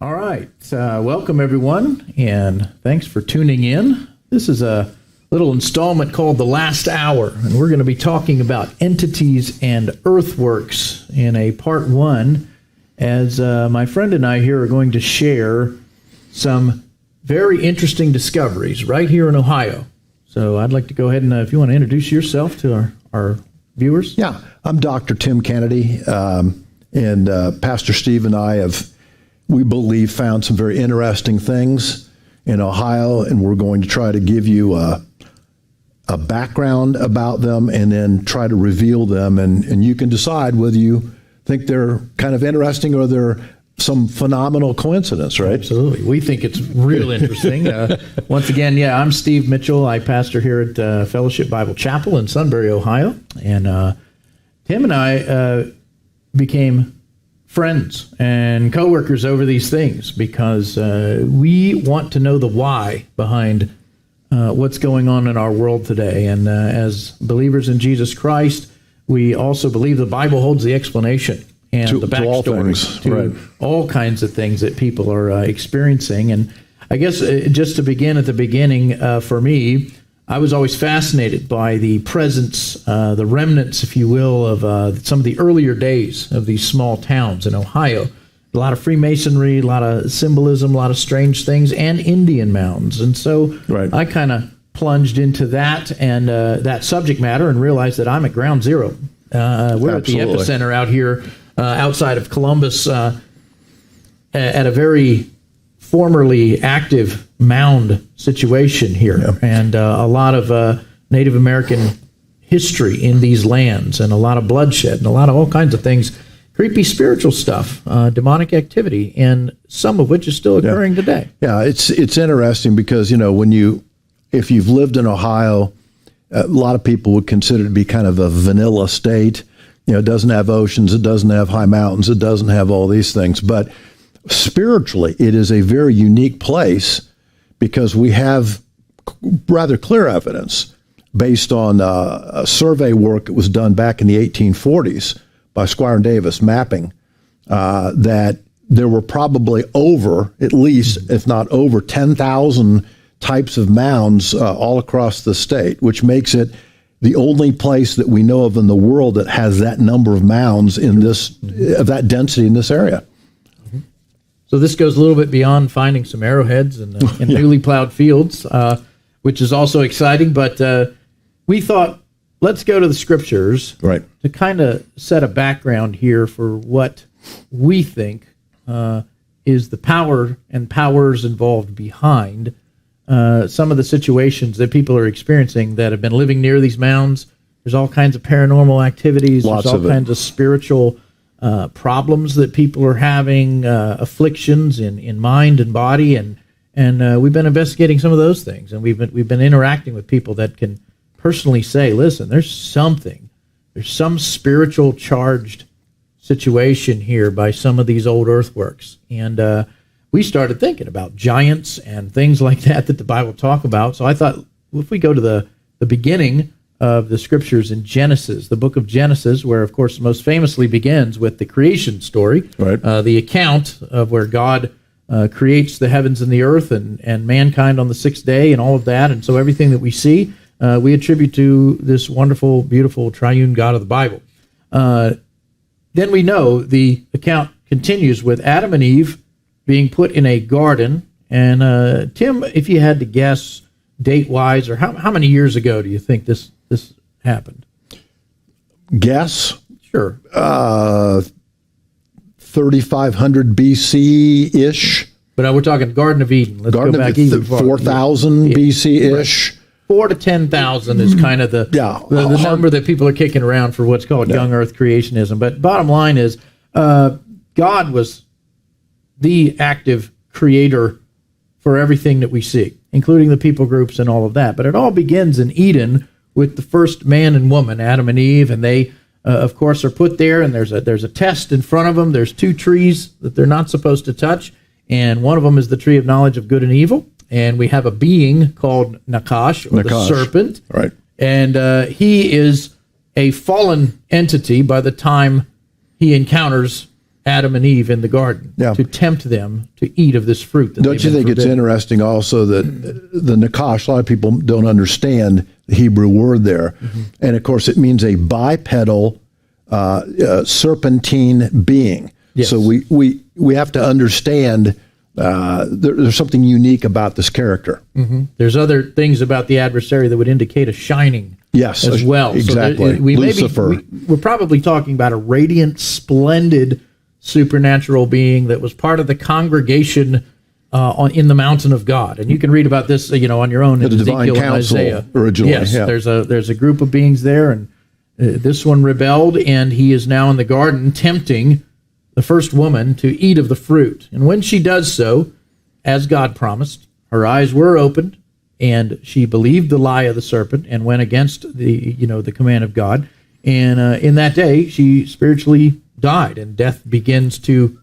All right. Welcome, everyone, and thanks for tuning in. This is a little installment called The Last Hour, and we're going to be talking about entities and earthworks in a part one, as my friend and I here are going to share some very interesting discoveries right here in Ohio. So I'd like to go ahead and, if you want to introduce yourself to our viewers. Yeah, I'm Dr. Tim Kennedy, and Pastor Steve and I we believe, found some very interesting things in Ohio, and we're going to try to give you a background about them and then try to reveal them, and you can decide whether you think they're kind of interesting or they're some phenomenal coincidence, right? Absolutely. We think it's real interesting. Once again, I'm Steve Mitchell. I pastor here at Fellowship Bible Chapel in Sunbury, Ohio, and Tim and I became friends and coworkers over these things because we want to know the why behind what's going on in our world today. And as believers in Jesus Christ, we also believe the Bible holds the explanation and the backstory to all kinds of things that people are experiencing. And I guess just to begin at the beginning, for me, I was always fascinated by the presence, the remnants, if you will, of some of the earlier days of these small towns in Ohio. A lot of Freemasonry, a lot of symbolism, a lot of strange things, and Indian mounds. And so I kind of plunged into that and that subject matter and realized that I'm at ground zero. We're at the epicenter out here outside of Columbus at a very formerly active mound situation here, and a lot of Native American history in these lands, and a lot of bloodshed, and a lot of all kinds of things, creepy spiritual stuff, demonic activity, and some of which is still occurring today. Yeah, it's interesting because, if you've lived in Ohio, a lot of people would consider it to be kind of a vanilla state. It doesn't have oceans, it doesn't have high mountains, it doesn't have all these things, but spiritually, it is a very unique place because we have rather clear evidence based on a survey work that was done back in the 1840s by Squire and Davis mapping that there were probably at least, if not over 10,000 types of mounds all across the state, which makes it the only place that we know of in the world that has that number of mounds of that density in this area. So this goes a little bit beyond finding some arrowheads in newly plowed fields, which is also exciting. But we thought, let's go to the scriptures to kind of set a background here for what we think is the power and powers involved behind some of the situations that people are experiencing that have been living near these mounds. There's all kinds of paranormal activities. There's all kinds of spiritual problems that people are having, afflictions in mind and body, and we've been investigating some of those things, and we've been interacting with people that can personally say, listen, there's some spiritual charged situation here by some of these old earthworks, and we started thinking about giants and things like that the Bible talk about. So I thought, if we go to the beginning of the scriptures in Genesis, the book of Genesis, where, of course, most famously begins with the creation story, the account of where God creates the heavens and the earth and mankind on the sixth day and all of that. And so everything that we see, we attribute to this wonderful, beautiful, triune God of the Bible. Then we know the account continues with Adam and Eve being put in a garden. And Tim, if you had to guess date-wise, or how many years ago do you think this happened? Guess? Sure. 3,500 BC-ish. But we're talking Garden of Eden. Let's go back even farther. 4,000 BC-ish. 4 to 10,000 is kind of the number that people are kicking around for what's called young earth creationism. But bottom line is, God was the active creator for everything that we see, including the people groups and all of that. But it all begins in Eden with the first man and woman, Adam and Eve, and they, of course, are put there, and there's a test in front of them. There's two trees that they're not supposed to touch, and one of them is the tree of knowledge of good and evil, and we have a being called Nakash, or the serpent, and he is a fallen entity by the time he encounters Adam and Eve in the garden to tempt them to eat of this fruit. Don't you think it's interesting also that the nakash, a lot of people don't understand the Hebrew word there. And of course, it means a bipedal serpentine being. Yes. So we have to understand there's something unique about this character. There's other things about the adversary that would indicate a shining as well. Exactly. So Lucifer. We're probably talking about a radiant, splendid supernatural being that was part of the congregation in the mountain of God. And you can read about this, on your own in Ezekiel and Isaiah. Originally, yes, there's a group of beings there, and this one rebelled, and he is now in the garden tempting the first woman to eat of the fruit. And when she does so, as God promised, her eyes were opened, and she believed the lie of the serpent and went against the command of God. And in that day, she spiritually died, and death begins to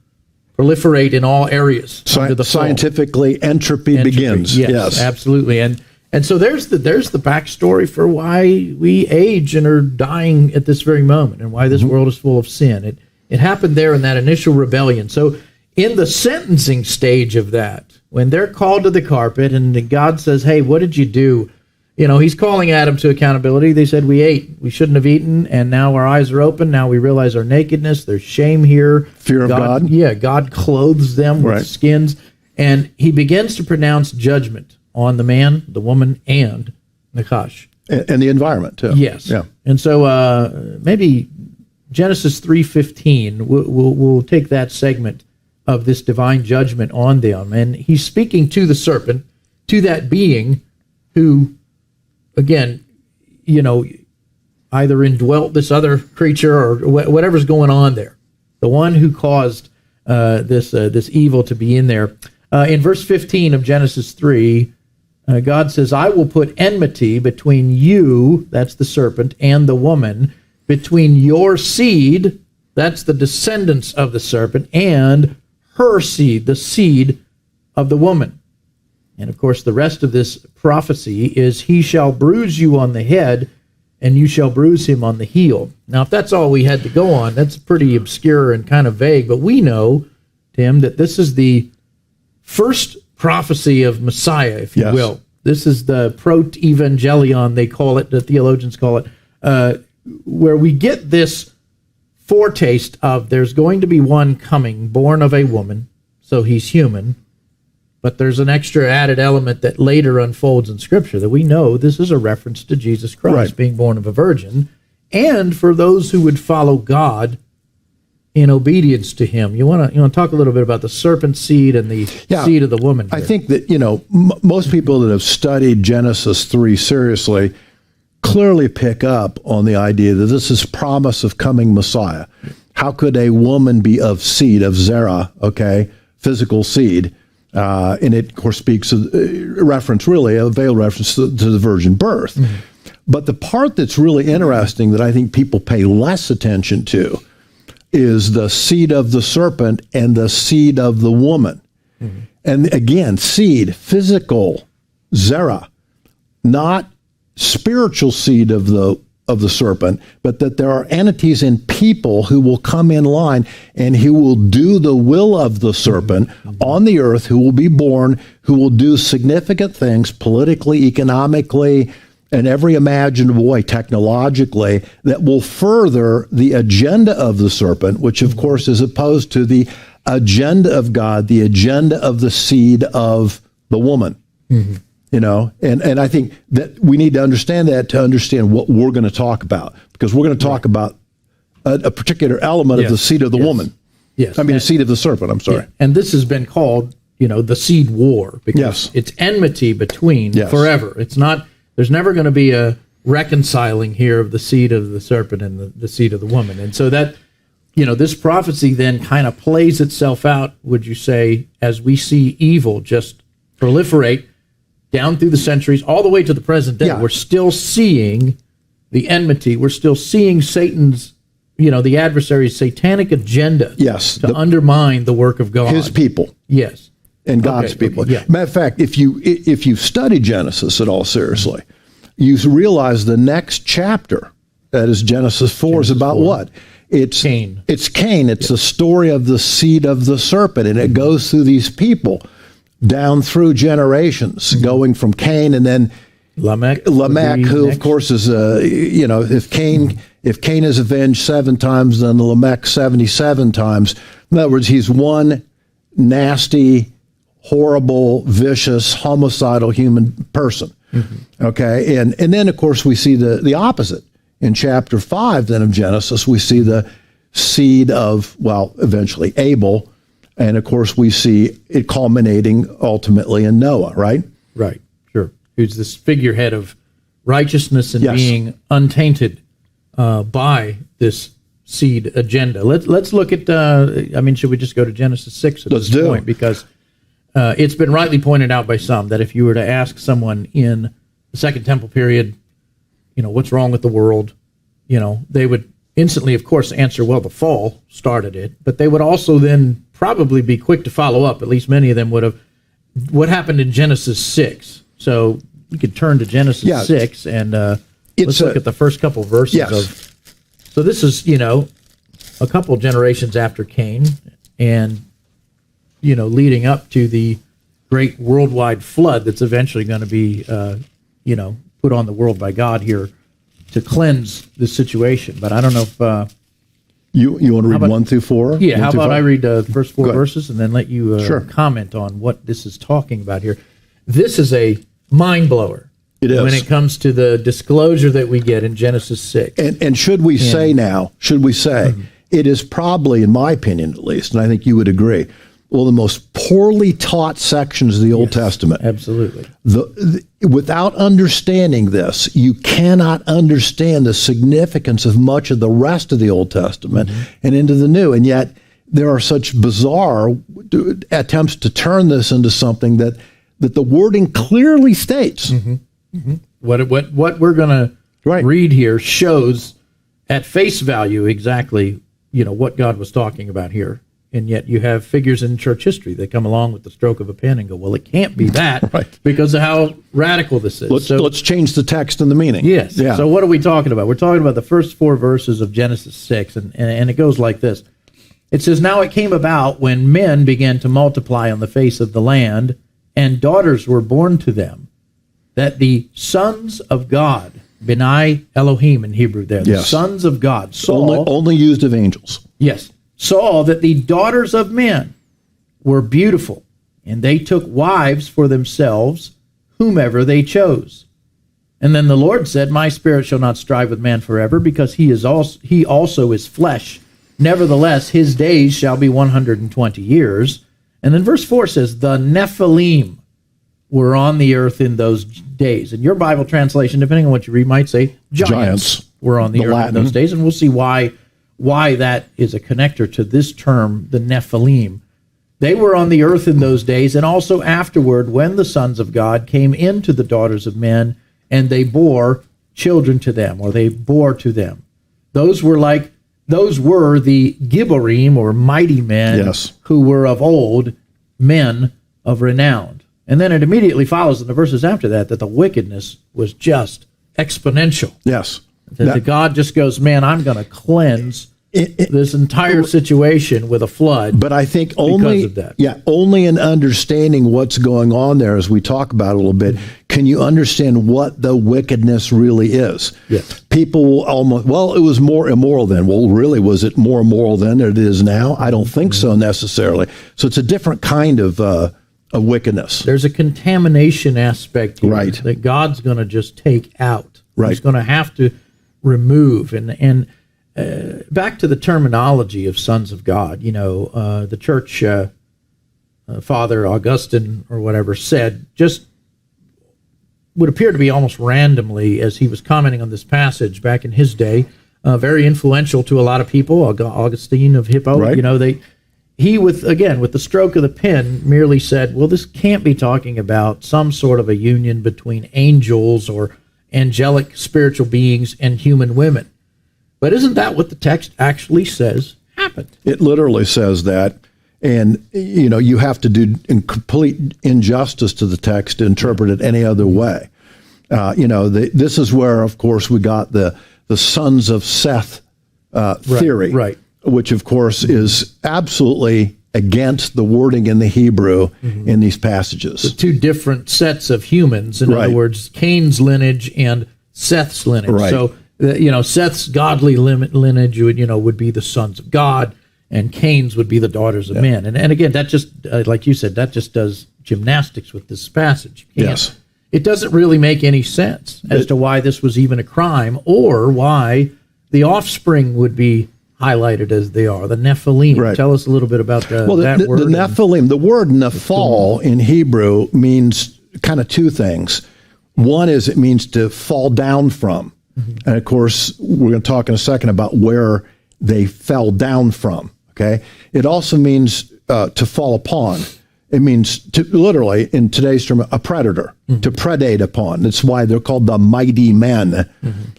proliferate in all areas. Scientifically, entropy begins. Yes, absolutely. And so there's the backstory for why we age and are dying at this very moment, and why this world is full of sin. It happened there in that initial rebellion. So in the sentencing stage of that, when they're called to the carpet and God says, "Hey, what did you do?" He's calling Adam to accountability. They said, "We ate. We shouldn't have eaten, and now our eyes are open. Now we realize our nakedness. There's shame here." Fear of God? Yeah, God clothes them with skins, and he begins to pronounce judgment on the man, the woman, and Nakash. And the environment, too. Yes. Yeah. And so maybe Genesis 3:15, we'll take that segment of this divine judgment on them. And he's speaking to the serpent, to that being who, again, either indwelt this other creature or whatever's going on there. The one who caused this evil to be in there. In verse 15 of Genesis 3, God says, "I will put enmity between you," that's the serpent, "and the woman, between your seed," that's the descendants of the serpent, "and her seed," the seed of the woman. And of course, the rest of this prophecy is, "He shall bruise you on the head, and you shall bruise him on the heel." Now, if that's all we had to go on, that's pretty obscure and kind of vague, but we know, Tim, that this is the first prophecy of Messiah, if you will. This is the proto-evangelion, they call it, the theologians call it, where we get this foretaste of there's going to be one coming, born of a woman, so he's human, but there's an extra added element that later unfolds in Scripture that we know this is a reference to Jesus Christ being born of a virgin, and for those who would follow God in obedience to him. You want to talk a little bit about the serpent seed and the seed of the woman here. I think that, most people that have studied Genesis 3 seriously clearly pick up on the idea that this is promise of coming Messiah. How could a woman be of seed, of Zerah, physical seed? And it, of course, speaks of a veiled reference to the virgin birth. But the part that's really interesting that I think people pay less attention to is the seed of the serpent and the seed of the woman. And again, seed, physical, Zerah, not spiritual seed of the serpent, but that there are entities and people who will come in line and who will do the will of the serpent on the earth, who will be born, who will do significant things politically, economically, and every imaginable way, technologically, that will further the agenda of the serpent, which of course is opposed to the agenda of God, the agenda of the seed of the woman. And I think that we need to understand that to understand what we're going to talk about, because we're going to talk about a particular element of the seed of the woman. The seed of the serpent, I'm sorry. And this has been called, the seed war, because it's enmity between forever. It's not, there's never going to be a reconciling here of the seed of the serpent and the seed of the woman. And so that, this prophecy then kind of plays itself out, would you say, as we see evil just proliferate down through the centuries, all the way to the present day. We're still seeing the enmity. We're still seeing Satan's, the adversary's satanic agenda to undermine the work of God. His people. Yes. And God's people. Matter of fact, if you study Genesis at all seriously, you realize the next chapter, that is Genesis 4, is about what? it's Cain. It's Cain. It's the story of the seed of the serpent, and it goes through these people down through generations, going from Cain and then Lamech, who of course is if Cain is avenged 7 times, then Lamech 77 times. In other words, he's one nasty, horrible, vicious, homicidal human person. Okay, and then of course we see the opposite in chapter 5. Then of Genesis, we see the seed of eventually Abel. And of course, we see it culminating ultimately in Noah, right? Right, sure. Who's this figurehead of righteousness and being untainted by this seed agenda. Let's look at, should we just go to Genesis 6 at this point? Because it's been rightly pointed out by some that if you were to ask someone in the Second Temple period, what's wrong with the world, they would instantly, of course, answer, well, the fall started it. But they would also then probably be quick to follow up. At least many of them would have. What happened in Genesis 6? So you could turn to Genesis 6 and let's look at the first couple verses of. So this is, a couple generations after Cain, and leading up to the great worldwide flood that's eventually going to be, put on the world by God here to cleanse the situation. But I don't know if you want to read 1 through 4. Yeah, how about I read the first 4 verses and then let you comment on what this is talking about here. This is a mind blower. It is. When it comes to the disclosure that we get in Genesis 6. And should we say, it is probably, in my opinion at least, and I think you would agree, one of the most poorly taught sections of the Old Testament. Absolutely. Without understanding this, you cannot understand the significance of much of the rest of the Old Testament and into the New. And yet there are such bizarre attempts to turn this into something that the wording clearly states. What we're going to read here shows at face value exactly what God was talking about here. And yet you have figures in church history that come along with the stroke of a pen and go, well, it can't be that because of how radical this is. Let's change the text and the meaning. Yes. Yeah. So what are we talking about? We're talking about the first 4 verses of Genesis 6, and it goes like this. It says, now it came about when men began to multiply on the face of the land, and daughters were born to them, that the sons of God, Benai Elohim in Hebrew there, the sons of God, saw... Only used of angels. Yes. Saw that the daughters of men were beautiful, and they took wives for themselves, whomever they chose. And then the Lord said, my spirit shall not strive with man forever, because he also is flesh. Nevertheless, his days shall be 120 years. And then verse 4 says, the Nephilim were on the earth in those days. And your Bible translation, depending on what you read, might say giants were on the earth Latin. In those days. And we'll see why that is a connector to this term, the Nephilim. They were on the earth in those days, and also afterward, when the sons of God came into the daughters of men, and they bore children to them, or they bore to them. Those were the Gibborim, or mighty men, who were of old, men of renown. And then it immediately follows in the verses after that the wickedness was just exponential. Yes. That God just goes, man, I'm going to cleanse this entire situation with a flood. But I think only in understanding what's going on there, as we talk about it a little bit, can you understand what the wickedness really is. Yes. People will almost, it was more immoral then. Well, really, was it more immoral then than it is now? I don't think so necessarily. So it's a different kind of wickedness. There's a contamination aspect here that God's going to just take out. He's going to have to remove. And back to the terminology of sons of God, the church father Augustine or whatever said, just would appear to be almost randomly as he was commenting on this passage back in his day, very influential to a lot of people, Augustine of Hippo. He with the stroke of the pen merely said, well, this can't be talking about some sort of a union between angels or angelic spiritual beings and human women. But isn't that what the text actually says happened? It literally says that. And, you have to do complete injustice to the text to interpret it any other way. This is where, of course, we got the sons of Seth theory, right. which of course is absolutely against the wording in the Hebrew in these passages. The two different sets of humans, in other words, Cain's lineage and Seth's lineage. Right. So, Seth's godly lineage would be the sons of God, and Cain's would be the daughters of men. And again, that just, like you said, that just does gymnastics with this passage. Yes. It doesn't really make any sense as to why this was even a crime, or why the offspring would be highlighted as they are, the Nephilim. Right. Tell us a little bit about that word. The Nephilim, the word Nephal in Hebrew means kind of two things. One is it means to fall down from. And of course, we're going to talk in a second about where they fell down from. Okay. It also means to fall upon. It means to literally, in today's term, a predator, to predate upon. That's why they're called the mighty men.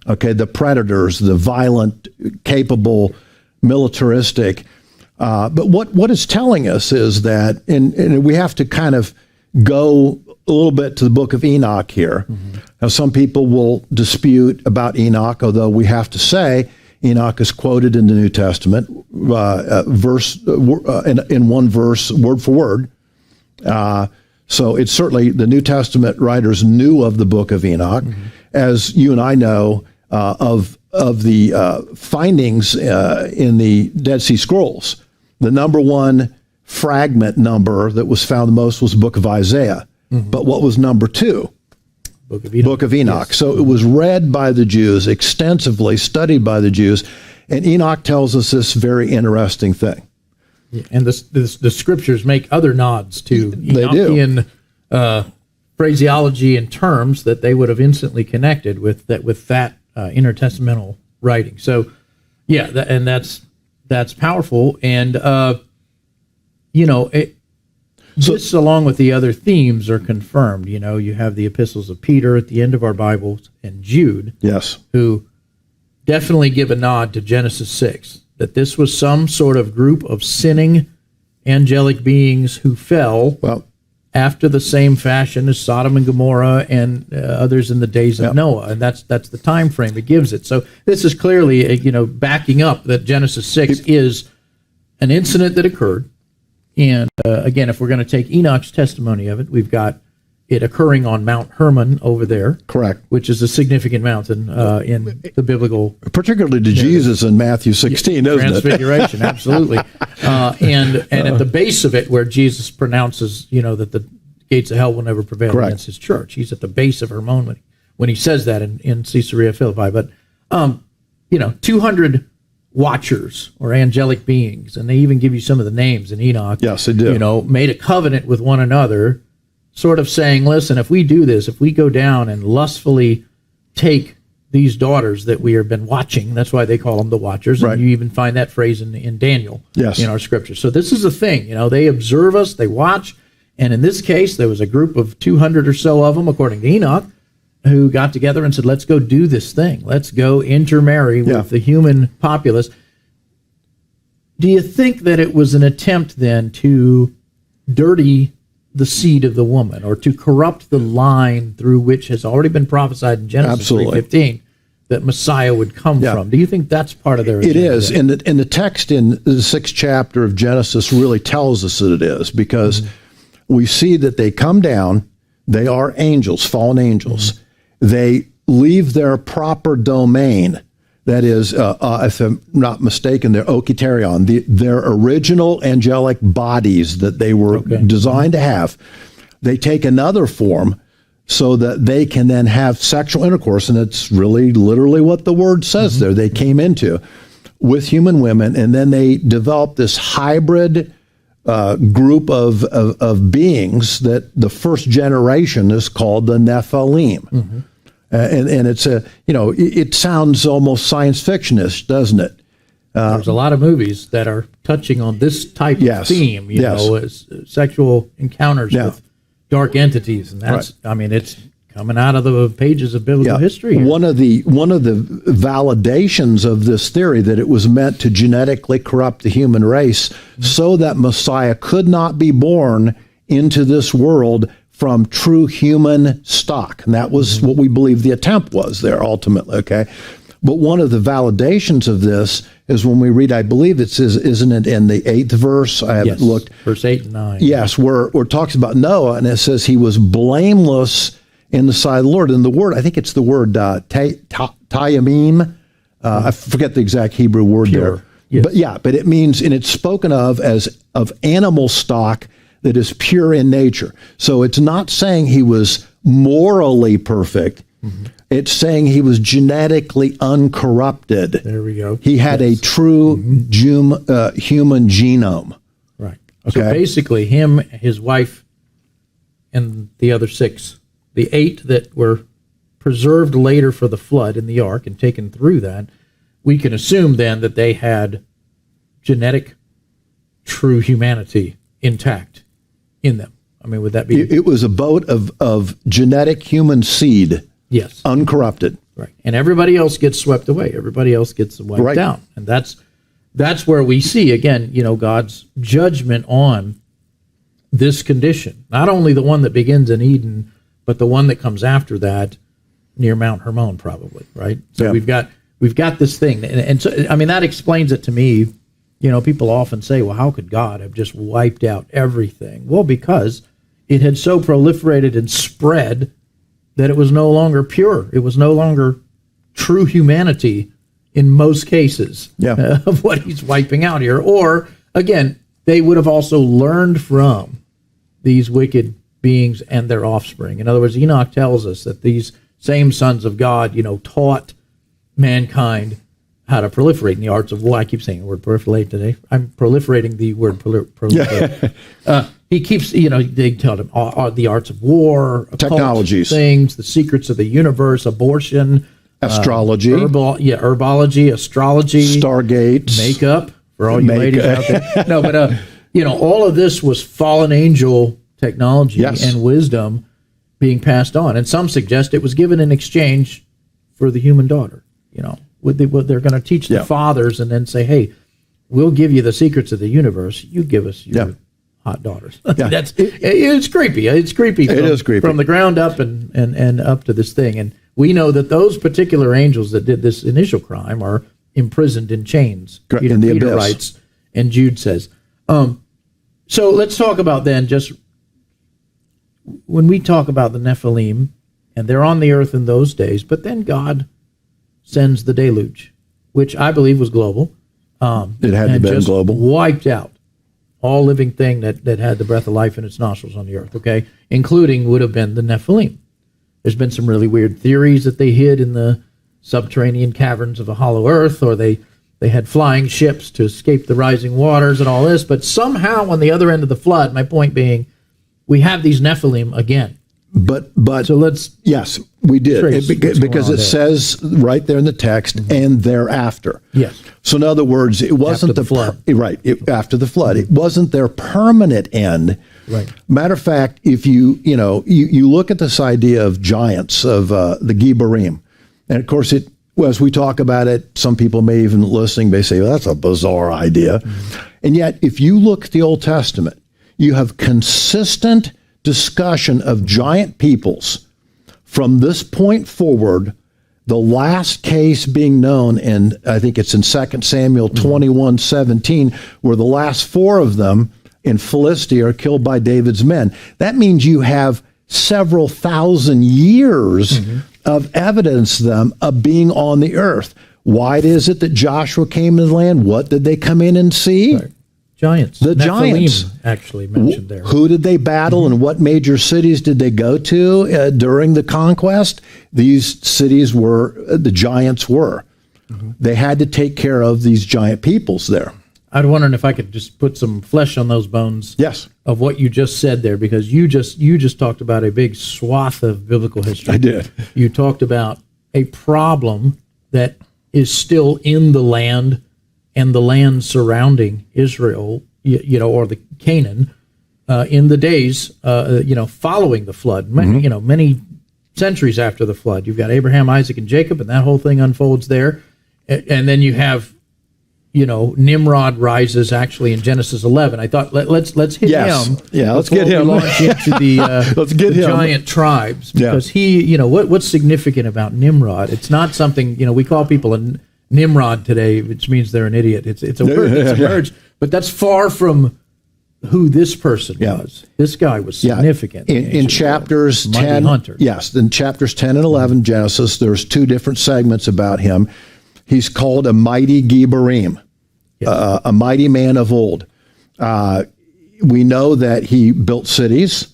Okay. The predators, the violent, capable, militaristic. But what it's telling us is that, and we have to kind of go a little bit to the book of Enoch here. Now, some people will dispute about Enoch, although we have to say Enoch is quoted in the New Testament, in one verse, word for word. So it's certainly the New Testament writers knew of the book of Enoch, as you and I know of the findings in the Dead Sea Scrolls. The number one fragment number that was found the most was the book of Isaiah. But what was number two? Book of Enoch. Yes. So it was read by the Jews extensively, studied by the Jews, and Enoch tells us this very interesting thing. Yeah, and the scriptures make other nods to Enochian phraseology and terms that they would have instantly connected with that intertestamental writing. So, yeah, that's powerful, and this, along with the other themes, are confirmed. You have the epistles of Peter at the end of our Bibles and Jude, yes, who definitely give a nod to Genesis 6, that this was some sort of group of sinning angelic beings who fell after the same fashion as Sodom and Gomorrah and others in the days of Noah, and that's the time frame it gives it. So this is clearly backing up that Genesis 6 is an incident that occurred. And again, if we're going to take Enoch's testimony of it, we've got it occurring on Mount Hermon over there. Correct. Which is a significant mountain in the biblical. Particularly to Jesus in Matthew 16, isn't it? Transfiguration, absolutely. And at the base of it, where Jesus pronounces, that the gates of hell will never prevail against his church. He's at the base of Hermon when he says that in Caesarea Philippi. But, 200 watchers or angelic beings, and they even give you some of the names in Enoch. Yes, they do. Made a covenant with one another, sort of saying, listen, if we do this, if we go down and lustfully take these daughters that we have been watching, that's why they call them the watchers, and you even find that phrase in Daniel in our scripture. So this is the thing, they observe us, they watch, and in this case, there was a group of 200 or so of them, according to Enoch, who got together and said, let's go do this thing. Let's go intermarry with the human populace. Do you think that it was an attempt then to dirty the seed of the woman, or to corrupt the line through which has already been prophesied in Genesis 3:15 that Messiah would come from? Do you think that's part of their agenda? It is. And the text in the 6th chapter of Genesis really tells us that it is, because we see that they come down, they are angels, fallen angels. They leave their proper domain. That is, if I'm not mistaken, they're Okyterion, their original angelic bodies that they were designed to have. They take another form so that they can then have sexual intercourse, and it's really literally what the word says there. They came into with human women, and then they developed this hybrid group of beings that the first generation is called the Nephilim. And it's it sounds almost science fictionish, doesn't it? There's a lot of movies that are touching on this type of theme, as sexual encounters with dark entities, and that's it's coming out of the pages of biblical history here. One of the validations of this theory that it was meant to genetically corrupt the human race so that Messiah could not be born into this world from true human stock. And that was what we believe the attempt was there ultimately, okay? But one of the validations of this is when we read, I believe it says, isn't it in the 8th verse? I haven't looked. Verse 8 and 9. Yes, where it talks about Noah, and it says he was blameless in the sight of the Lord. And the word, I think it's the word tayamim. I forget the exact Hebrew word Pure. there. Yes. But it means, and it's spoken of as of animal stock that is pure in nature. So it's not saying he was morally perfect. Mm-hmm. It's saying he was genetically uncorrupted. There we go. He had a true human genome. Right. Okay. So basically him, his wife, and the other 6, the 8 that were preserved later for the flood in the ark and taken through that, we can assume then that they had genetic, true humanity intact in them. I mean, would that be? It was a boat of genetic human seed. Yes. Uncorrupted. Right. And everybody else gets swept away. Everybody else gets wiped out. And that's where we see, again, God's judgment on this condition. Not only the one that begins in Eden, but the one that comes after that near Mount Hermon, probably, right? So we've got this thing. And so, I mean, that explains it to me. People often say, well, how could God have just wiped out everything? Well, because it had so proliferated and spread that it was no longer pure. It was no longer true humanity in most cases of what he's wiping out here. Or, again, they would have also learned from these wicked beings and their offspring. In other words, Enoch tells us that these same sons of God, taught mankind how to proliferate in the arts of war. I keep saying the word proliferate today. I'm proliferating the word proliferate. He keeps, they tell him the arts of war, technologies, things, the secrets of the universe, abortion, astrology, herbology, astrology, stargates, makeup for all you ladies out there. No, but all of this was fallen angel technology and wisdom being passed on, and some suggest it was given in exchange for the human daughter. What they're going to teach the fathers, and then say, "Hey, we'll give you the secrets of the universe. You give us your hot daughters." It's creepy. It's creepy. It is creepy from the ground up and up to this thing. And we know that those particular angels that did this initial crime are imprisoned in chains. In the Peter abyss. writes, and Jude says. So let's talk about then just when we talk about the Nephilim, and they're on the earth in those days, but then God sends the deluge, which I believe was global. It had to be global. Wiped out all living thing that had the breath of life in its nostrils on the earth, okay? Including would have been the Nephilim. There's been some really weird theories that they hid in the subterranean caverns of a hollow earth, or they had flying ships to escape the rising waters and all this, but somehow on the other end of the flood, my point being, we have these Nephilim again. But so let's we did because it says right there in the text and thereafter. Yes. So in other words, it wasn't after the flood. After the flood, it wasn't their permanent end. Right. Matter of fact, if you look at this idea of giants of the Gibborim, and of course as we talk about it, some people may even listening may say, well, that's a bizarre idea, and yet if you look at the Old Testament, you have consistent discussion of giant peoples from this point forward, the last case being known in, I think it's in 2 Samuel 21:17, where the last 4 of them in Philistia are killed by David's men. That means you have several thousand years of evidence of being on the earth. Why is it that Joshua came to the land? What did they come in and see? Right. Giants. The giants. Actually mentioned there. Who did they battle and what major cities did they go to during the conquest? These cities the giants were. They had to take care of these giant peoples there. I'd wondering if I could just put some flesh on those bones. Yes. Of what you just said there, because you just talked about a big swath of biblical history. I did. You talked about a problem that is still in the land and the land surrounding Israel, or the Canaan, in the days, following the flood. Many centuries after the flood, you've got Abraham, Isaac, and Jacob, and that whole thing unfolds there. And then you have, Nimrod rises actually in Genesis 11. I thought let's hit him. Yeah, let's get him. Launch into the let's get the him. giant tribes, because he, what's significant about Nimrod? It's not something, we call people a Nimrod today, which means they're an idiot. It's a word that's emerged, but that's far from who this person was. This guy was significant. In chapters 10, hunter. Yes, in chapters 10 and 11 Genesis, there's 2 different segments about him. He's called a mighty Gibborim, a mighty man of old. We know that he built cities,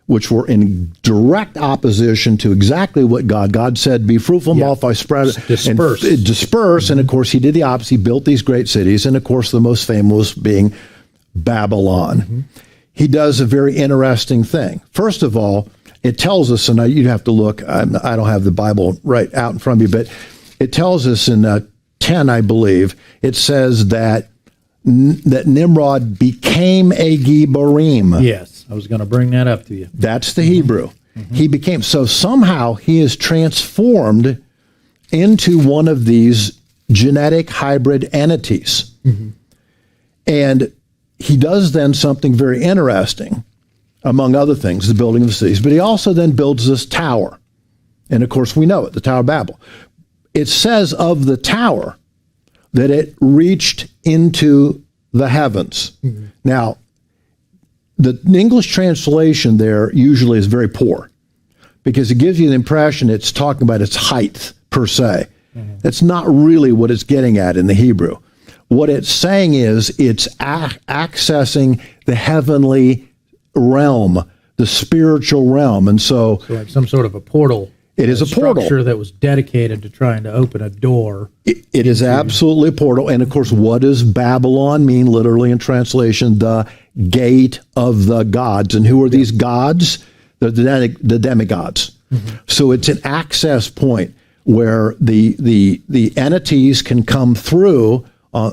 which were in direct opposition to exactly what God said, be fruitful, multiply, spread, disperse. And disperse. And of course, he did the opposite. He built these great cities. And of course, the most famous being Babylon. He does a very interesting thing. First of all, it tells us, and you'd have to look, I don't have the Bible right out in front of me, but it tells us in 10, I believe, it says that Nimrod became a Gibborim. Yes, I was going to bring that up to you. That's the Hebrew. He became, so somehow he is transformed into one of these genetic hybrid entities. And he does then something very interesting, among other things, the building of the cities, but he also then builds this tower. And of course we know it, the Tower of Babel. It says of the tower that it reached into the heavens. Now, the English translation there usually is very poor, because it gives you the impression it's talking about its height per se. That's not really what it's getting at in the Hebrew. What it's saying is it's accessing the heavenly realm, the spiritual realm. And so like some sort of a portal. It is a portal. Structure that was dedicated to trying to open a door. It is absolutely a portal. And of course, what does Babylon mean, literally in translation? The gate of the gods. And who are these gods? They're the demigods. So it's an access point where the entities can come through.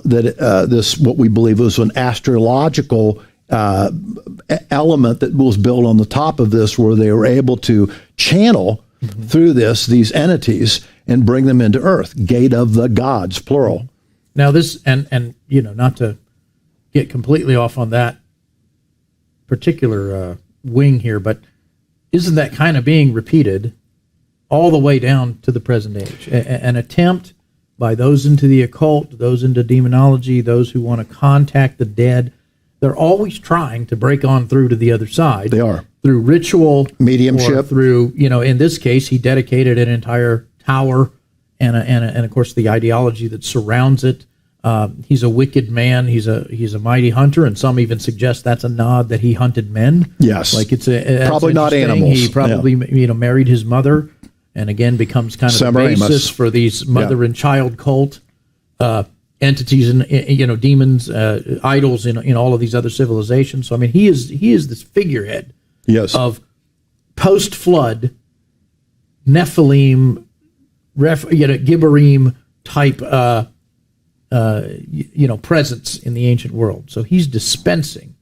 This, what we believe was an astrological element that was built on the top of this, where they were able to channel through these entities and bring them into Earth. Gate of the gods, plural. Now this, and not to get completely off on that particular wing here, but isn't that kind of being repeated all the way down to the present age? An attempt by those into the occult, those into demonology, those who want to contact the dead. They're always trying to break on through to the other side. They are. Through ritual, mediumship, or through, in this case, he dedicated an entire tower and of course the ideology that surrounds it. He's a wicked man. He's a mighty hunter, and some even suggest that's a nod that he hunted men. Yes, like it's probably not animals. He probably married his mother, and again becomes kind of the basis for these mother and child cult entities and demons, idols in all of these other civilizations. So I mean, he is this figurehead. Yes. Of post-flood Nephilim, Gibborim type, presence in the ancient world. So he's dispensing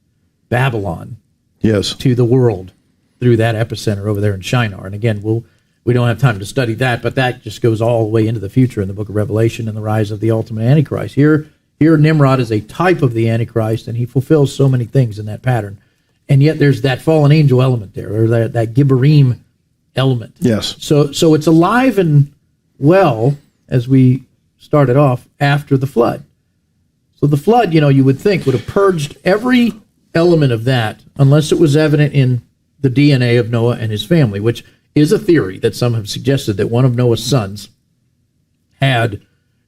Babylon, to the world through that epicenter over there in Shinar. And again, we don't have time to study that, but that just goes all the way into the future in the Book of Revelation and the rise of the ultimate Antichrist. Here Nimrod is a type of the Antichrist, and he fulfills so many things in that pattern. And yet there's that fallen angel element there, or that Gibborim element. Yes. So it's alive and well, as we started off, after the flood. So the flood, you would think, would have purged every element of that, unless it was evident in the DNA of Noah and his family, which is a theory that some have suggested that one of Noah's sons had,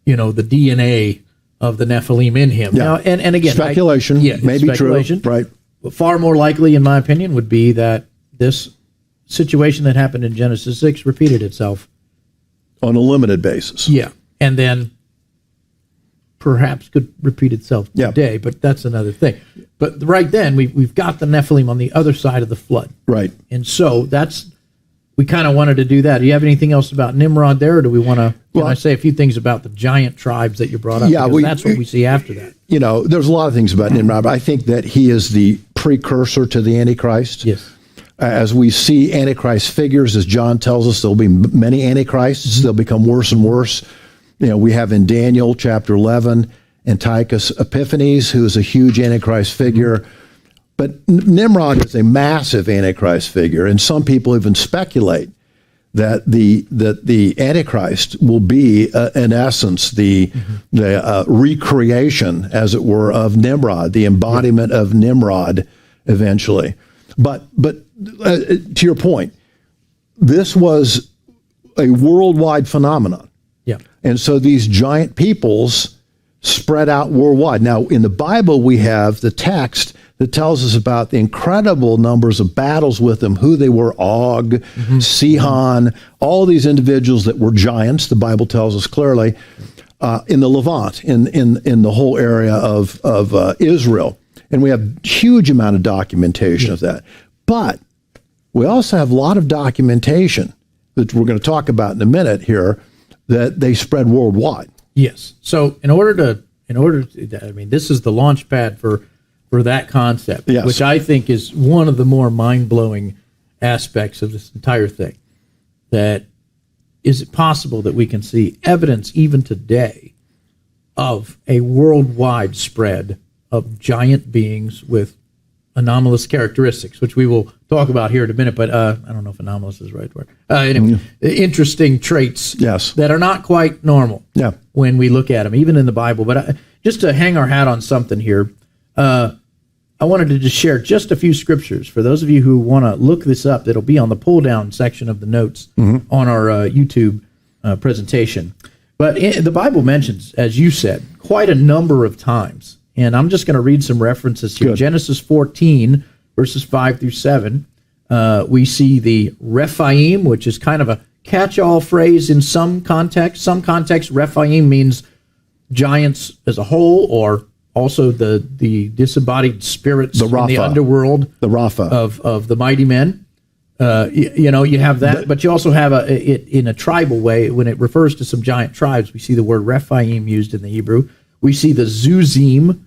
the DNA of the Nephilim in him. Yeah. Now, and again, speculation, maybe speculation. True, right? Far more likely, in my opinion, would be that this situation that happened in Genesis 6 repeated itself on a limited basis. Yeah, and then perhaps could repeat itself today, but that's another thing. But right then, we've got the Nephilim on the other side of the flood. Right. And so we kind of wanted to do that. Do you have anything else about Nimrod there, or do we want to I say a few things about the giant tribes that you brought up? Yeah, that's what we see after that. There's a lot of things about Nimrod, but I think that he is the precursor to the Antichrist. Yes. As we see Antichrist figures, as John tells us, there'll be many Antichrists. They'll become worse and worse. We have in Daniel chapter 11 Antiochus Epiphanes, who is a huge Antichrist figure. But Nimrod is a massive Antichrist figure, and some people even speculate that the Antichrist will be, in essence, the recreation, as it were, of Nimrod, the embodiment of Nimrod, eventually. But to your point, this was a worldwide phenomenon. Yeah. And so these giant peoples spread out worldwide. Now, in the Bible, we have the text that tells us about the incredible numbers of battles with them, who they were, Og, Sihon, all these individuals that were giants, the Bible tells us clearly, in the Levant, in the whole area of Israel. And we have huge amount of documentation of that. But we also have a lot of documentation that we're going to talk about in a minute here, that they spread worldwide. Yes. So in order to, I mean, this is the launch pad for that concept, yes, which I think is one of the more mind-blowing aspects of this entire thing. That is it possible that we can see evidence even today of a worldwide spread of giant beings with anomalous characteristics, which we will talk about here in a minute, but I don't know if anomalous is the right word. Anyway, interesting traits, yes, that are not quite normal, yeah, when we look at them, even in the Bible. But just to hang our hat on something here, I wanted to just share just a few scriptures for those of you who want to look this up. It'll be on the pull-down section of the notes on our YouTube presentation. But the Bible mentions, as you said, quite a number of times. And I'm just going to read some references here. Good. Genesis 14, verses 5 through 7. We see the Rephaim, which is kind of a catch-all phrase in some context. Some context, Rephaim means giants as a whole, or also the disembodied spirits in the underworld, the Rapha of the mighty men. You have that, but you also have it in a tribal way. When it refers to some giant tribes, we see the word Rephaim used in the Hebrew. We see the Zuzim,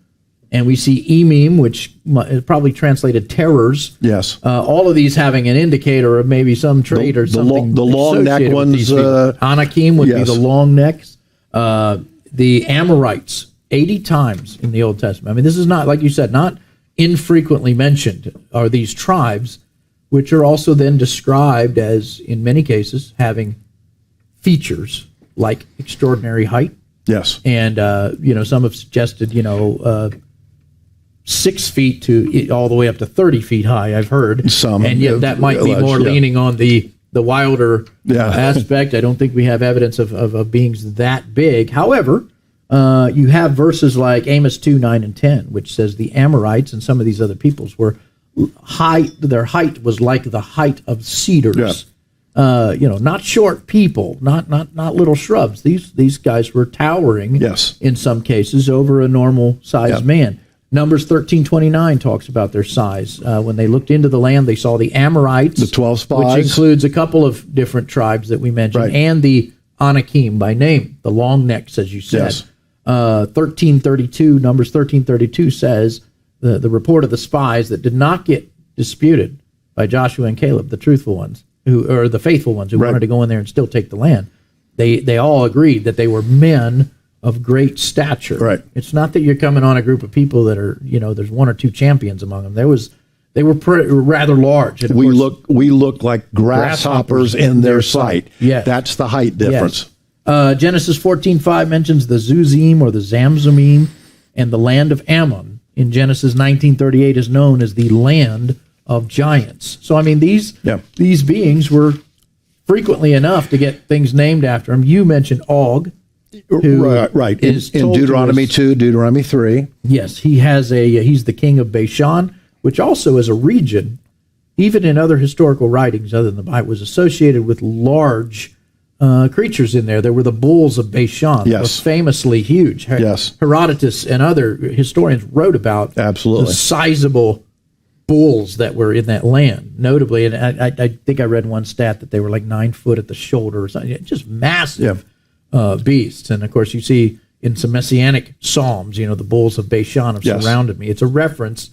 and we see Emim, which is probably translated terrors. Yes. All of these having an indicator of maybe some trait or something. The long neck ones. Anakim would be the long necks. The Amorites, 80 times in the Old Testament. I mean, this is not, like you said, not infrequently mentioned are these tribes, which are also then described as, in many cases, having features like extraordinary height. Yes. And, some have suggested, 6 feet to all the way up to 30 feet high, I've heard. Some. And yet that might be more leaning on the wilder aspect. I don't think we have evidence of beings that big. However, you have verses like Amos 2, 9, and 10, which says the Amorites and some of these other peoples were their height was like the height of cedars. Yeah. Not short people, not little shrubs. These guys were towering, in some cases, over a normal sized man. Numbers 13:29 talks about their size. When they looked into the land, they saw the Amorites, the 12 spies, which includes a couple of different tribes that we mentioned, and the Anakim by name, the long necks, as you said. Yes. 13:32, Numbers 13:32 says the report of the spies that did not get disputed by Joshua and Caleb, the truthful ones, the faithful ones who wanted to go in there and still take the land. They all agreed that they were men of great stature. Right. It's not that you're coming on a group of people that are, there's one or two champions among them. They were rather large. And we look like grasshoppers in their sight. Yes. That's the height difference. Yes. Genesis 14:5 mentions the Zuzim or the Zamzumim, and the land of Ammon in Genesis 19:38 is known as the land of giants. So I mean these beings were frequently enough to get things named after them. You mentioned Og. Right. In Deuteronomy 2, Deuteronomy 3. Yes, he's the king of Bashan, which also is a region, even in other historical writings other than the Bible, was associated with large creatures in there. There were the bulls of Bashan, that were famously huge. Herodotus and other historians wrote about the sizable bulls that were in that land, notably, and I think I read one stat that they were like 9 foot at the shoulder or something, just massive beasts. And of course you see in some messianic psalms, the bulls of Bashan have surrounded me. It's a reference,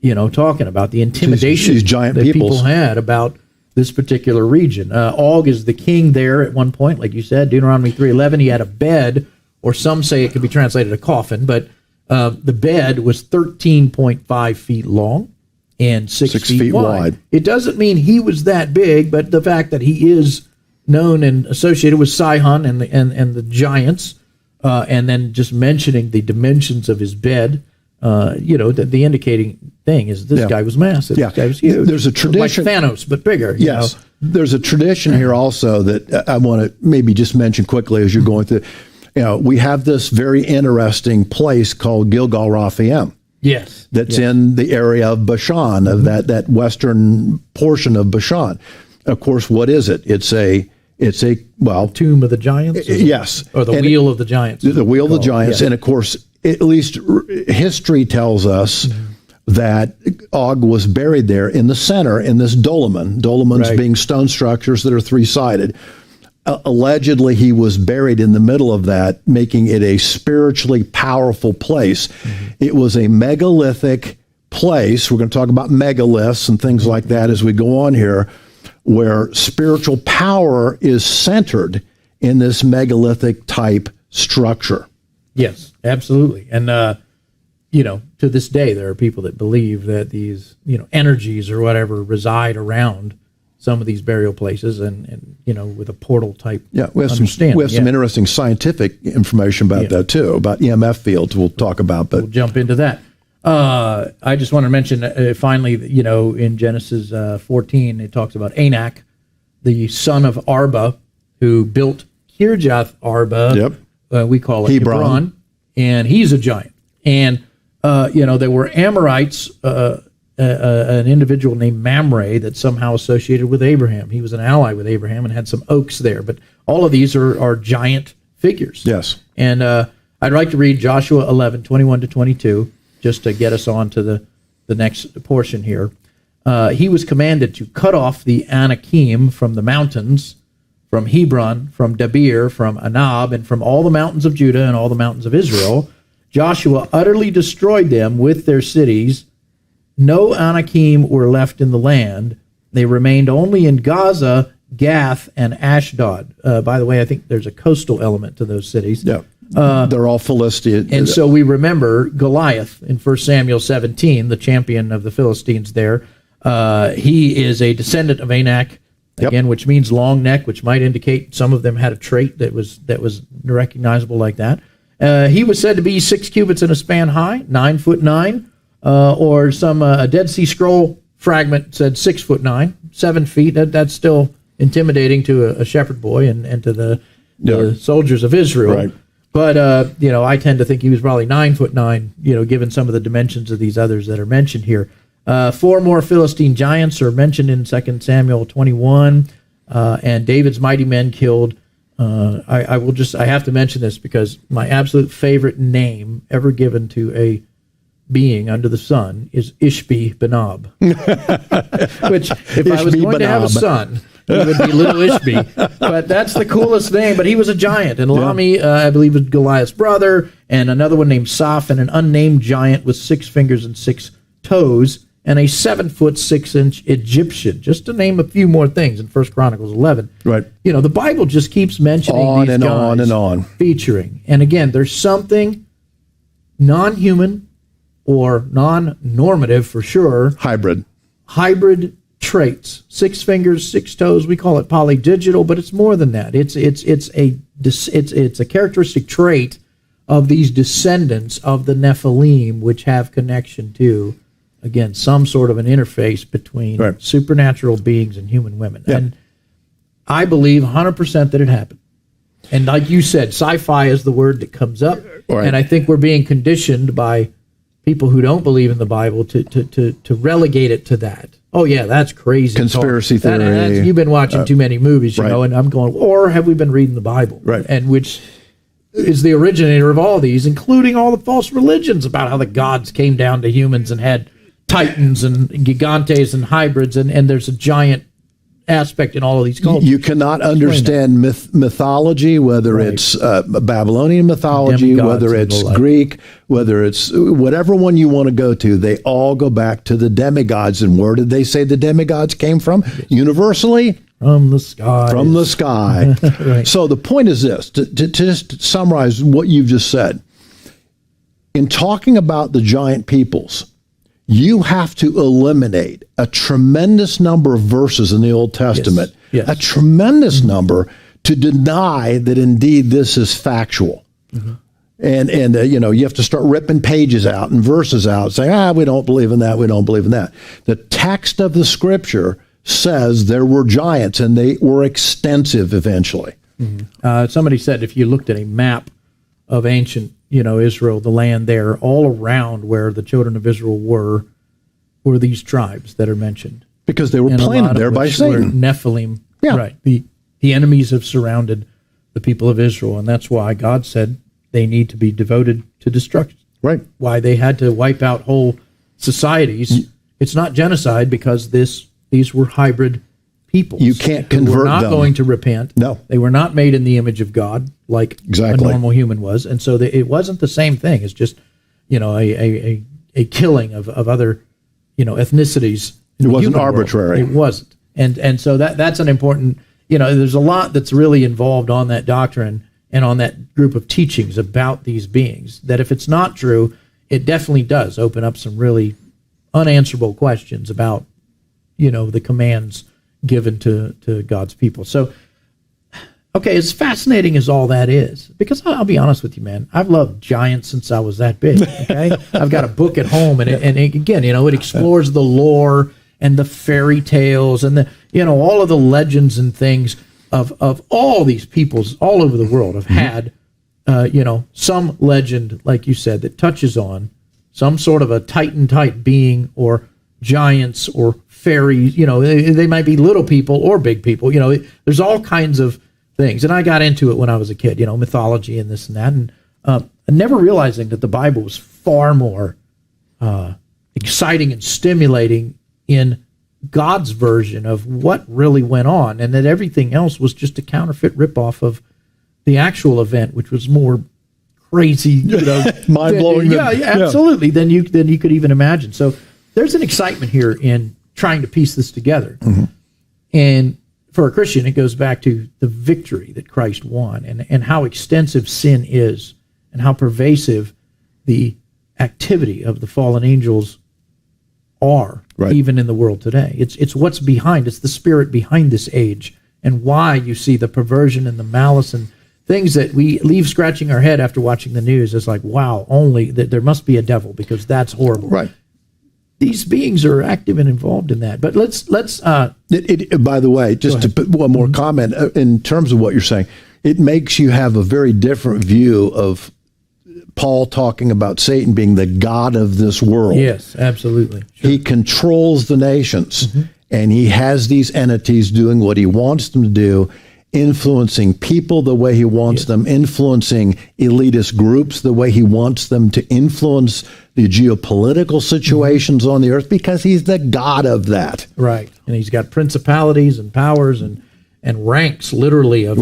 talking about the intimidation these giant that people had about this particular region. Og is the king there at one point, like you said, Deuteronomy 3:11. He had a bed or some say it could be translated a coffin, but the bed was 13.5 feet long and 6 feet wide. It doesn't mean he was that big, but the fact that he is known and associated with Sihon and the giants, and then just mentioning the dimensions of his bed, the indicating thing is this guy was massive. Yeah. This guy was huge. There's a tradition, like Thanos, but bigger. Yes. There's a tradition here also that I want to maybe just mention quickly as you're going through. We have this very interesting place called Gilgal Raphaim. Yes. That's in the area of Bashan, of that western portion of Bashan. Of course, what is it? It's a tomb of the giants? Yes. Or the wheel of the giants. The wheel of the giants. Yes. And of course, at least history tells us that Og was buried there in the center in this dolmen. Dolmens being stone structures that are three-sided. Allegedly, he was buried in the middle of that, making it a spiritually powerful place. It was a megalithic place. We're going to talk about megaliths and things like that as we go on here, where spiritual power is centered in this megalithic type structure. Yes, absolutely. And, to this day, there are people that believe that these, energies or whatever reside around some of these burial places and with a portal type we have some interesting scientific information about that too, about EMF fields we'll talk about. But we'll jump into that. I just want to mention finally, in Genesis 14, it talks about Anak, the son of Arba, who built Kirjath Arba. We call it Hebron, and he's a giant. And there were Amorites, an individual named Mamre that somehow associated with Abraham. He was an ally with Abraham and had some oaks there. But all of these are giant figures. Yes. And I'd like to read Joshua 11, 21 to 22, just to get us on to the next portion here. He was commanded to cut off the Anakim from the mountains, from Hebron, from Debir, from Anab, and from all the mountains of Judah and all the mountains of Israel. Joshua utterly destroyed them with their cities. No Anakim were left in the land. They remained only in Gaza, Gath, and Ashdod. By the way, I think there's a coastal element to those cities. Yeah, they're all Philistine. And so we remember Goliath in 1 Samuel 17, the champion of the Philistines there. He is a descendant of Anak, again, which means long neck, which might indicate some of them had a trait that was recognizable like that. He was said to be 6 cubits in a span high, 9'9", or some a Dead Sea Scroll fragment said 6'9", 7 feet. That's still intimidating to a shepherd boy and to the soldiers of Israel. Right. But I tend to think he was probably 9'9", given some of the dimensions of these others that are mentioned here. 4 more Philistine giants are mentioned in 2 Samuel 21, and David's mighty men killed. I have to mention this because my absolute favorite name ever given to a being under the sun is Ishbi Benob. Which, if I was going to have a son, it would be little Ishbi. But that's the coolest name. But he was a giant. And Lami, I believe, was Goliath's brother, and another one named Soph, and an unnamed giant with 6 fingers and 6 toes, and a 7'6" Egyptian, just to name a few more things in 1 Chronicles 11. Right. The Bible just keeps mentioning these guys on and on. Featuring. And again, there's something non-human or non-normative for sure. Hybrid traits. 6 fingers, 6 toes. We call it polydigital, but it's more than that. It's a characteristic trait of these descendants of the Nephilim, which have connection to, again, some sort of an interface between supernatural beings and human women. Yep. And I believe 100% that it happened. And like you said, sci-fi is the word that comes up. Right. And I think we're being conditioned by people who don't believe in the Bible to relegate it to that. Oh, yeah, that's crazy. Conspiracy theory. You've been watching too many movies, and I'm going, or have we been reading the Bible? Right. And which is the originator of all these, including all the false religions about how the gods came down to humans and had titans and gigantes and hybrids, and there's a giant aspect in all of these cultures. You cannot understand mythology, whether it's Babylonian mythology, whether it's Greek, whether it's whatever one you want to go to. They all go back to the demigods. And where did they say the demigods came from? Universally, from the sky. From the sky. Right. So the point is this, to just summarize what you've just said. In talking about the giant peoples, you have to eliminate a tremendous number of verses in the Old Testament, Yes. a tremendous number, to deny that indeed this is factual. And you have to start ripping pages out and verses out, saying, we don't believe in that, we don't believe in that. The text of the Scripture says there were giants, and they were extensive eventually. Somebody said if you looked at a map of ancient, Israel, the land there, all around where the children of Israel were these tribes that are mentioned. Because they were And a lot planted of there by which were Satan. Nephilim. Yeah. Right. The enemies have surrounded the people of Israel, and that's why God said they need to be devoted to destruction. Right. Why they had to wipe out whole societies. It's not genocide because these were hybrid peoples. You can't who convert were not them. going to repent. No. They were not made in the image of God like Exactly. a normal human was, and so it wasn't the same thing. It's just a killing of other ethnicities. It wasn't human world. arbitrary. It wasn't, and so that's an important. There's a lot that's really involved on that doctrine and on that group of teachings about these beings. That if it's not true, it definitely does open up some really unanswerable questions about the commands given to God's people. So, okay, as fascinating as all that is, because I'll be honest with you, man, I've loved giants since I was that big. Okay, I've got a book at home, and again, it explores the lore and the fairy tales and the all of the legends and things of all these peoples all over the world have had some legend, like you said, that touches on some sort of a Titan type being or giants or fairies. They might be little people or big people. There's all kinds of things, and I got into it when I was a kid. Mythology and this and that, and never realizing that the Bible was far more exciting and stimulating in God's version of what really went on, and that everything else was just a counterfeit ripoff of the actual event, which was more crazy, mind-blowing. Yeah, absolutely. Than you could even imagine. So there's an excitement here in trying to piece this together. And for a Christian, it goes back to the victory that Christ won, and how extensive sin is, and how pervasive the activity of the fallen angels are, even in the world today. It's what's behind. It's the spirit behind this age, and why you see the perversion and the malice and things that we leave scratching our head after watching the news. It's like, wow, only that there must be a devil, because that's horrible. Right. These beings are active and involved in that. But let's. By the way, just to put one more comment in terms of what you're saying, it makes you have a very different view of Paul talking about Satan being the god of this world. Yes, absolutely. Sure. He controls the nations, and he has these entities doing what he wants them to do, influencing people the way he wants them, influencing elitist groups the way he wants them to influence the geopolitical situations on the earth, because he's the god of that. Right. And he's got principalities and powers and ranks, literally, of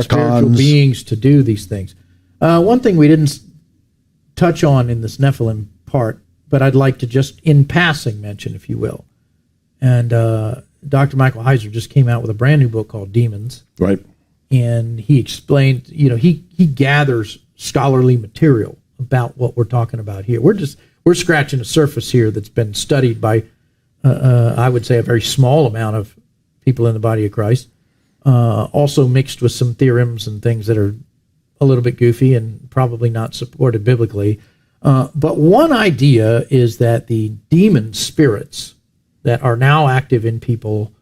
spiritual beings to do these things. One thing we didn't touch on in this Nephilim part, but I'd like to just in passing mention, if you will. And Dr. Michael Heiser just came out with a brand new book called Demons. Right. And he explained, he gathers scholarly material about what we're talking about here. We're scratching the surface here that's been studied by, I would say, a very small amount of people in the body of Christ, also mixed with some theorems and things that are a little bit goofy and probably not supported biblically. But one idea is that the demon spirits that are now active in people,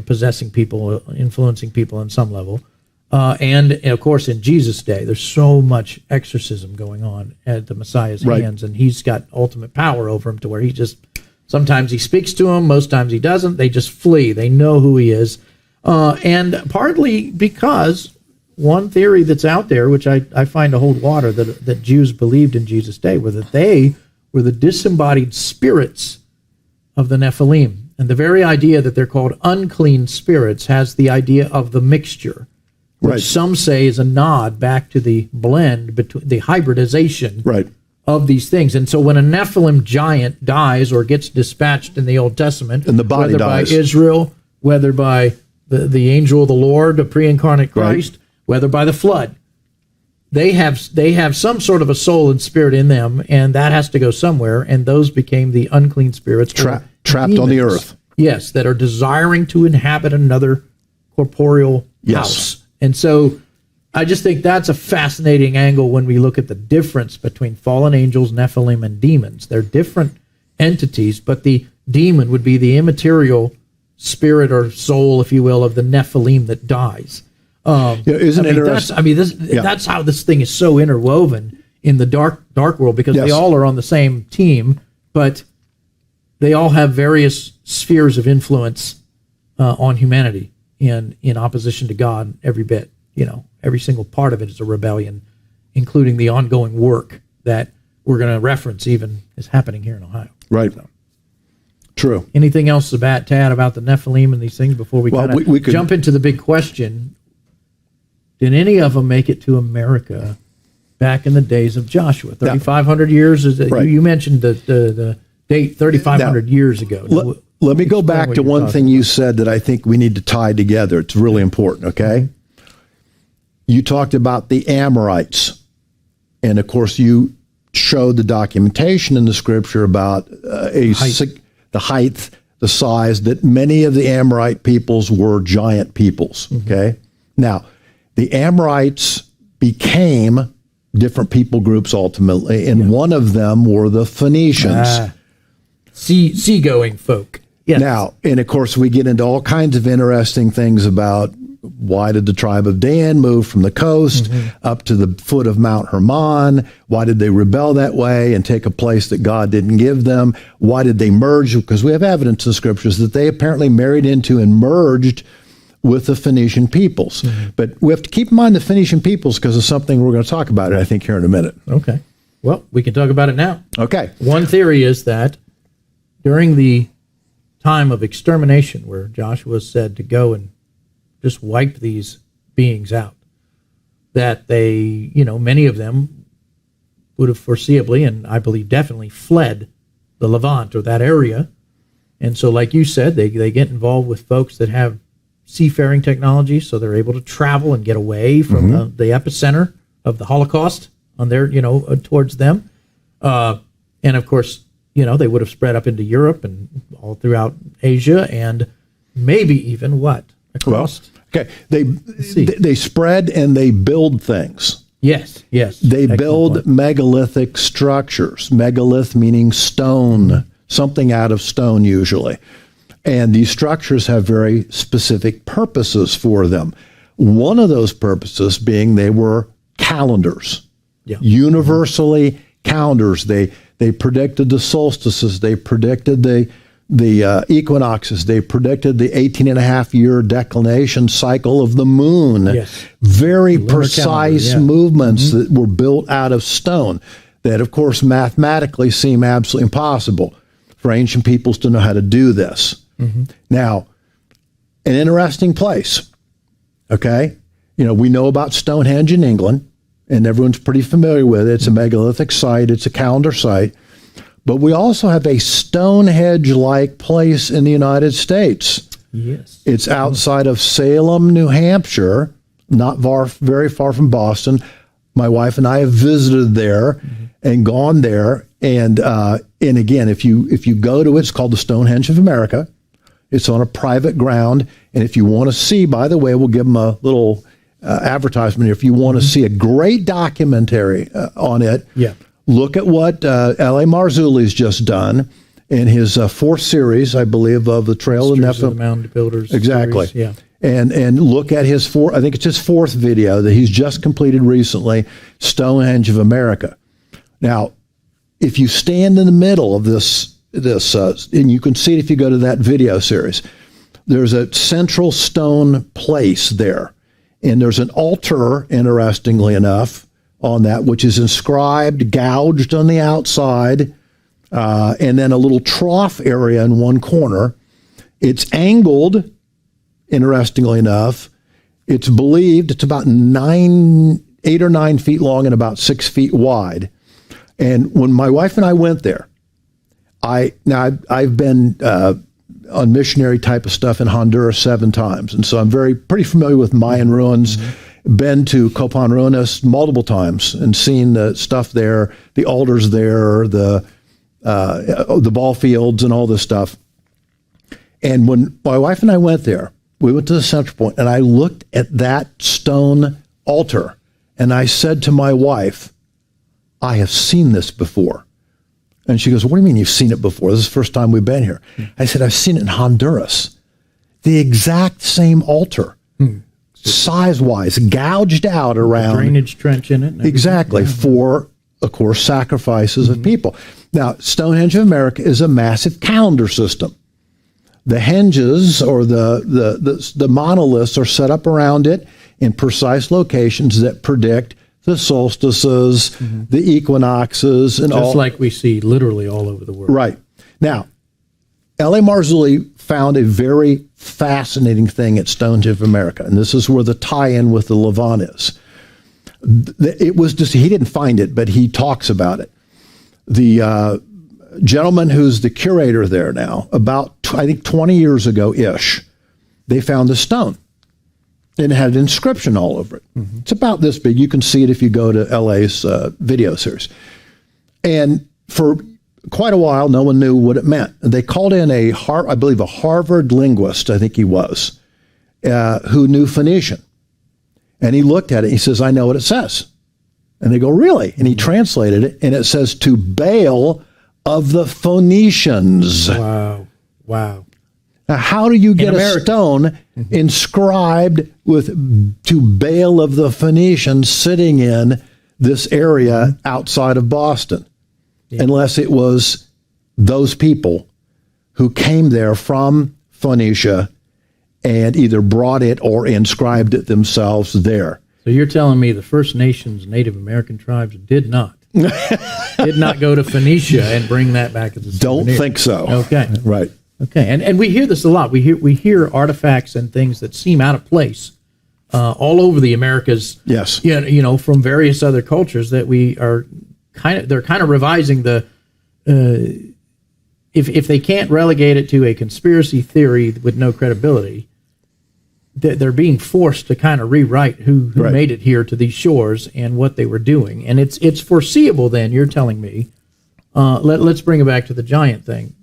possessing people, influencing people on some level, and of course in Jesus' day, there's so much exorcism going on at the Messiah's hands, and he's got ultimate power over them to where he just, sometimes he speaks to them, most times he doesn't, they just flee, they know who he is. And partly because one theory that's out there, which I find to hold water, that Jews believed in Jesus' day, were that they were the disembodied spirits of the Nephilim. And the very idea that they're called unclean spirits has the idea of the mixture, which some say is a nod back to the blend, between the hybridization of these things. And so when a Nephilim giant dies or gets dispatched in the Old Testament, and the body whether dies, by Israel, whether by the angel of the Lord, a pre-incarnate Christ, whether by the flood. They have some sort of a soul and spirit in them, and that has to go somewhere, and those became the unclean spirits. Trapped demons, on the earth. Yes, that are desiring to inhabit another corporeal house. And so I just think that's a fascinating angle when we look at the difference between fallen angels, Nephilim, and demons. They're different entities, but the demon would be the immaterial spirit or soul, if you will, of the Nephilim that dies. Isn't it interesting? That's how this thing is so interwoven in the dark world, because they all are on the same team, but they all have various spheres of influence on humanity in opposition to God. Every bit, every single part of it is a rebellion, including the ongoing work that we're going to reference even is happening here in Ohio. Right. So. True. Anything else to add about the Nephilim and these things before we could jump into the big question? Did any of them make it to America back in the days of Joshua? 3,500 years? You mentioned the date 3,500 years ago. Let me go back to one thing you said that I think we need to tie together. It's really important, okay? You talked about the Amorites. And, of course, you showed the documentation in the Scripture about the height, the size, that many of the Amorite peoples were giant peoples, okay? Now, the Amorites became different people groups ultimately, and one of them were the Phoenicians. Seagoing folk. Yes. Now, and of course, we get into all kinds of interesting things about why did the tribe of Dan move from the coast up to the foot of Mount Hermon? Why did they rebel that way and take a place that God didn't give them? Why did they merge? Because we have evidence in the Scriptures that they apparently married into and merged with the Phoenician peoples. But we have to keep in mind the Phoenician peoples because of something we're going to talk about, I think, here in a minute. Okay. Well, we can talk about it now. Okay. One theory is that during the time of extermination, where Joshua said to go and just wipe these beings out, that they, many of them would have foreseeably, and I believe definitely, fled the Levant or that area. And so, like you said, they get involved with folks that have seafaring technology, so they're able to travel and get away from the epicenter of the Holocaust on their, towards them. And of course, they would have spread up into Europe and all throughout Asia, and maybe even across. Okay, they spread and they build things. Yes. They build megalithic structures. Megalith meaning stone, something out of stone usually. And these structures have very specific purposes for them. One of those purposes being they were calendars, universally calendars. They predicted the solstices. They predicted the equinoxes. They predicted the 18-and-a-half-year declination cycle of the moon. Yes. Very precise movements that were built out of stone that, of course, mathematically seem absolutely impossible for ancient peoples to know how to do this. Now, an interesting place, okay? We know about Stonehenge in England, and everyone's pretty familiar with it. It's a megalithic site. It's a calendar site. But we also have a Stonehenge-like place in the United States. Yes. It's outside of Salem, New Hampshire, not very far from Boston. My wife and I have visited there and gone there. And again, if you go to it, it's called the Stonehenge of America. It's on a private ground. And if you want to see, by the way, we'll give them a little advertisement here. If you want to see a great documentary on it, look at what L.A. Marzulli's just done in his fourth series, I believe, of the Trail of the Nephilim. The Mound Builders. Exactly. Series, And look at his I think it's his fourth video that he's just completed recently, Stonehenge of America. Now, if you stand in the middle of this, and you can see it if you go to that video series, there's a central stone place there. And there's an altar, interestingly enough, on that, which is inscribed, gouged on the outside, and then a little trough area in one corner. It's angled, interestingly enough. It's believed it's about 8 or 9 feet long and about 6 feet wide. And when my wife and I went there, I've been on missionary type of stuff in Honduras 7 times. And so I'm pretty familiar with Mayan ruins. Been to Copan Ruinas multiple times and seen the stuff there, the altars there, the ball fields and all this stuff. And when my wife and I went there, we went to the central point, and I looked at that stone altar, and I said to my wife, I have seen this before. And she goes, what do you mean you've seen it before? This is the first time we've been here. I said, I've seen it in Honduras. The exact same altar, size-wise, gouged out around. Drainage trench in it. Exactly, for, of course, sacrifices of people. Now, Stonehenge of America is a massive calendar system. The henges, or the monoliths, are set up around it in precise locations that predict the solstices, the equinoxes, and just like we see literally all over the world. Right. Now, L.A. Marzulli found a very fascinating thing at Stonehenge of America, and this is where the tie-in with the Levant is. It was just, he didn't find it, but he talks about it. The gentleman who's the curator there now, about, I think, 20 years ago-ish, they found a stone. And it had an inscription all over it. It's about this big. You can see it if you go to LA's video series. And for quite a while, no one knew what it meant. They called in I believe a Harvard linguist, I think he was, who knew Phoenician. And he looked at it. He says, I know what it says. And they go, really? And he translated it, and it says, to Baal of the Phoenicians. Wow. Now, how do you get a stone inscribed with to Baal of the Phoenicians sitting in this area outside of Boston? Unless it was those people who came there from Phoenicia and either brought it or inscribed it themselves there. So you're telling me the First Nations, Native American tribes did not go to Phoenicia and bring that back as a souvenir? Don't think so. Okay. Right. Okay, and we hear this a lot. We hear artifacts and things that seem out of place all over the Americas. Yes. You know, from various other cultures that we are they're kind of revising the. If they can't relegate it to a conspiracy theory with no credibility, they're being forced to kind of rewrite who right. made it here to these shores and what they were doing, and it's foreseeable. Then you're telling me, let's bring it back to the giant thing.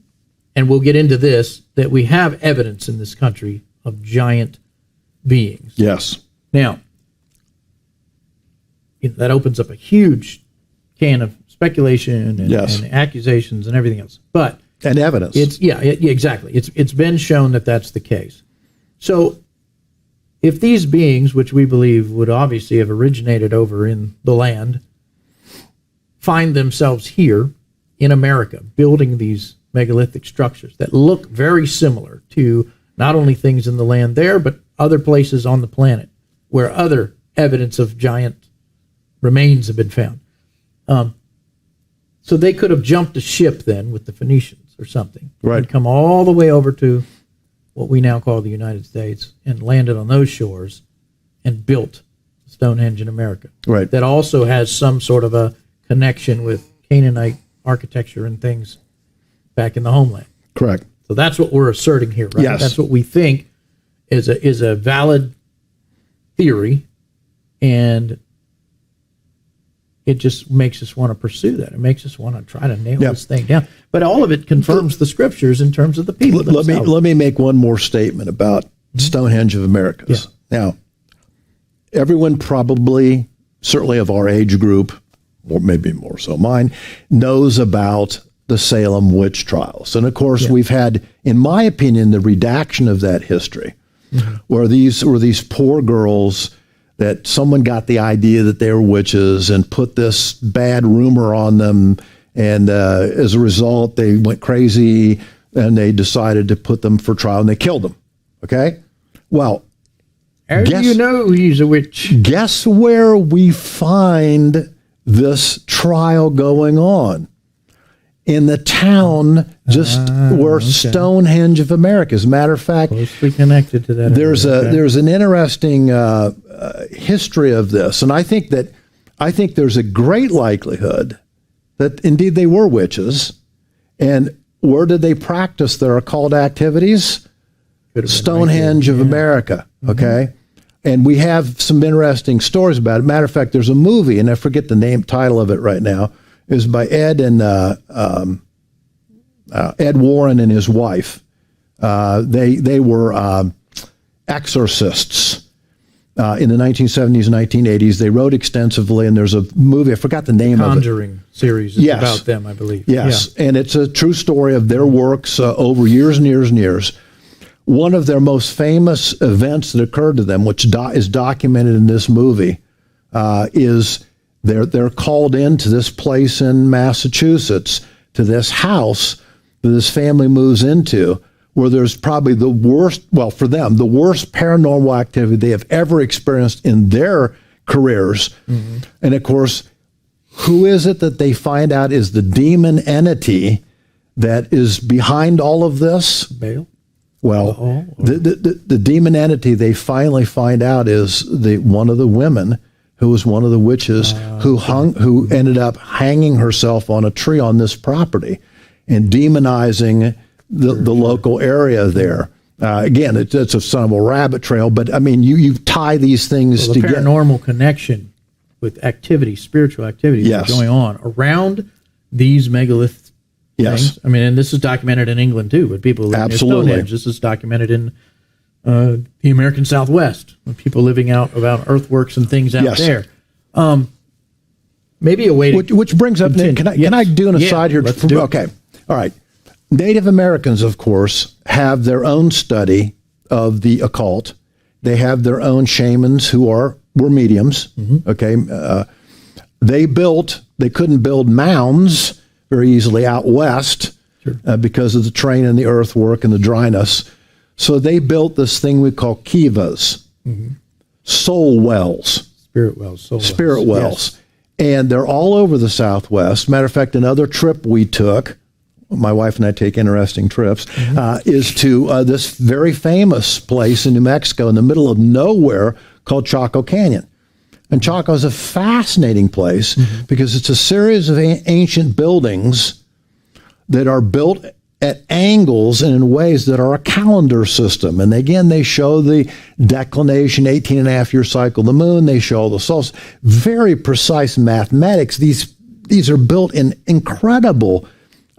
And we'll get into this, that we have evidence in this country of giant beings. Yes. Now, that opens up a huge can of speculation and accusations and everything else. And evidence. Exactly. It's been shown that that's the case. So if these beings, which we believe would obviously have originated over in the land, find themselves here in America building these megalithic structures that look very similar to not only things in the land there, but other places on the planet where other evidence of giant remains have been found. So they could have jumped a ship then with the Phoenicians or something. Right. And come all the way over to what we now call the United States and landed on those shores and built Stonehenge in America. Right. That also has some sort of a connection with Canaanite architecture and things back in the homeland. Correct. So that's what we're asserting here, right? Yes. That's what we think is a valid theory, and it just makes us want to pursue that. It makes us want to try to nail this thing down. But all of it confirms the scriptures in terms of the people themselves. Let me make one more statement about Stonehenge of Americas. Yeah. Now, everyone probably, certainly of our age group, or maybe more so mine, knows about the Salem witch trials. And of course, we've had, in my opinion, the redaction of that history, where these were these poor girls that someone got the idea that they were witches and put this bad rumor on them. And as a result, they went crazy and they decided to put them for trial and they killed them. Okay? Well, how do you know he's a witch? Guess where we find this trial going on? In the town just where Stonehenge of America. As a matter of fact, closely connected to that. There's an interesting history of this, and I think there's a great likelihood that indeed they were witches, and where did they practice their occult activities? Stonehenge of America, okay? And we have some interesting stories about it. Matter of fact, there's a movie, and I forget the title of it right now. It was by Ed Warren and his wife. They were exorcists in the 1970s and 1980s. They wrote extensively, and there's a movie, I forgot the name of it. Conjuring series is about them, I believe. Yes, and it's a true story of their works over years and years and years. One of their most famous events that occurred to them, which is documented in this movie, is they're called into this place in Massachusetts, to this house that this family moves into, where there's probably the worst, well, for them, the worst paranormal activity they have ever experienced in their careers. Mm-hmm. And of course, who is it that they find out is the demon entity that is behind all of this? Baal? Well, the demon entity they finally find out is one of the women who was one of the witches who ended up hanging herself on a tree on this property and demonizing the local area there. Again, it's a son of a rabbit trail, but I mean, you tie these things together. The paranormal connection with activity, spiritual activities going on around these megalith things. I mean, and this is documented in England too, with people living in Stonehenge. This is documented in the American Southwest, with people living out about earthworks and things out there. Maybe a way to which brings up. Can I do an aside here? Let's do it. Okay, all right. Native Americans, of course, have their own study of the occult. They have their own shamans who were mediums. Mm-hmm. Okay, they couldn't build mounds very easily out west because of the terrain and the earthwork and the dryness. So they built this thing we call kivas, soul wells. Spirit wells. Yes. And they're all over the Southwest. Matter of fact, another trip we took, my wife and I take interesting trips, is to this very famous place in New Mexico in the middle of nowhere called Chaco Canyon. And Chaco is a fascinating place because it's a series of ancient buildings that are built at angles and in ways that are a calendar system. And again, they show the declination, 18.5-year cycle of the moon. They show the solstice. Very precise mathematics. These are built in incredible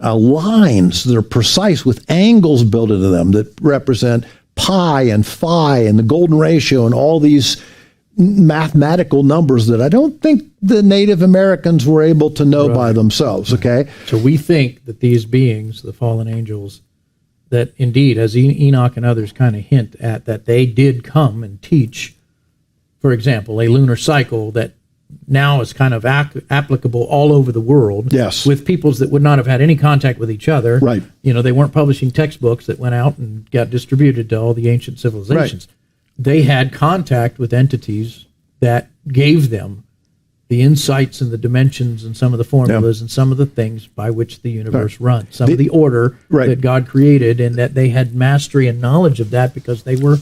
lines that are precise with angles built into them that represent pi and phi and the golden ratio and all these mathematical numbers that I don't think the Native Americans were able to know by themselves, okay? So we think that these beings, the fallen angels, that indeed, as Enoch and others kind of hint at, that they did come and teach, for example, a lunar cycle that now is kind of applicable all over the world with peoples that would not have had any contact with each other. Right. You know, they weren't publishing textbooks that went out and got distributed to all the ancient civilizations. Right. They had contact with entities that gave them the insights and the dimensions and some of the formulas and some of the things by which the universe runs, some of the order that God created, and that they had mastery and knowledge of that because they were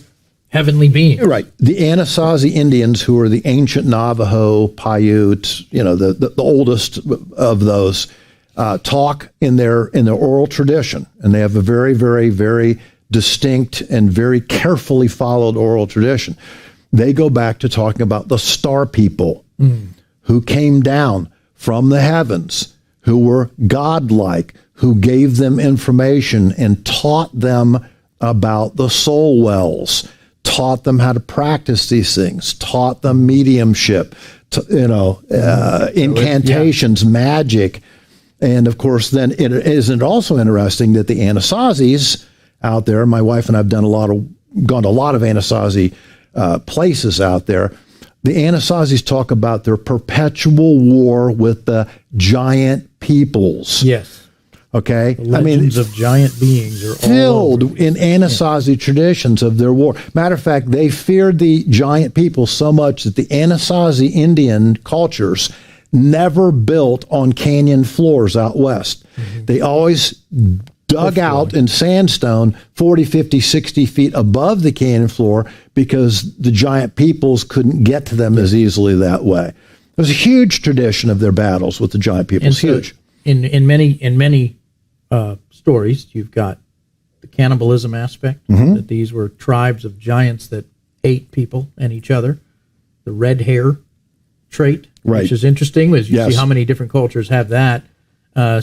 heavenly beings. Right. The Anasazi Indians, who are the ancient Navajo, Paiute, you know, the oldest of those, talk in their oral tradition, and they have a very, very, very distinct and very carefully followed oral tradition. They go back to talking about the star people who came down from the heavens, who were godlike, who gave them information and taught them about the soul wells, taught them how to practice these things, taught them mediumship, incantations, magic. And of course, then isn't it also interesting that the Anasazis out there, my wife and I have gone to a lot of Anasazi places out there. The Anasazis talk about their perpetual war with the giant peoples. Yes. Okay? The legends of giant beings are filled in Anasazi traditions of their war. Matter of fact, they feared the giant people so much that the Anasazi Indian cultures never built on canyon floors out west. They always dug out in sandstone 40, 50, 60 feet above the canyon floor because the giant peoples couldn't get to them as easily that way. There's a huge tradition of their battles with the giant peoples. And so huge. In many stories, you've got the cannibalism aspect, that these were tribes of giants that ate people and each other. The red hair trait, which is interesting, as you see how many different cultures have that.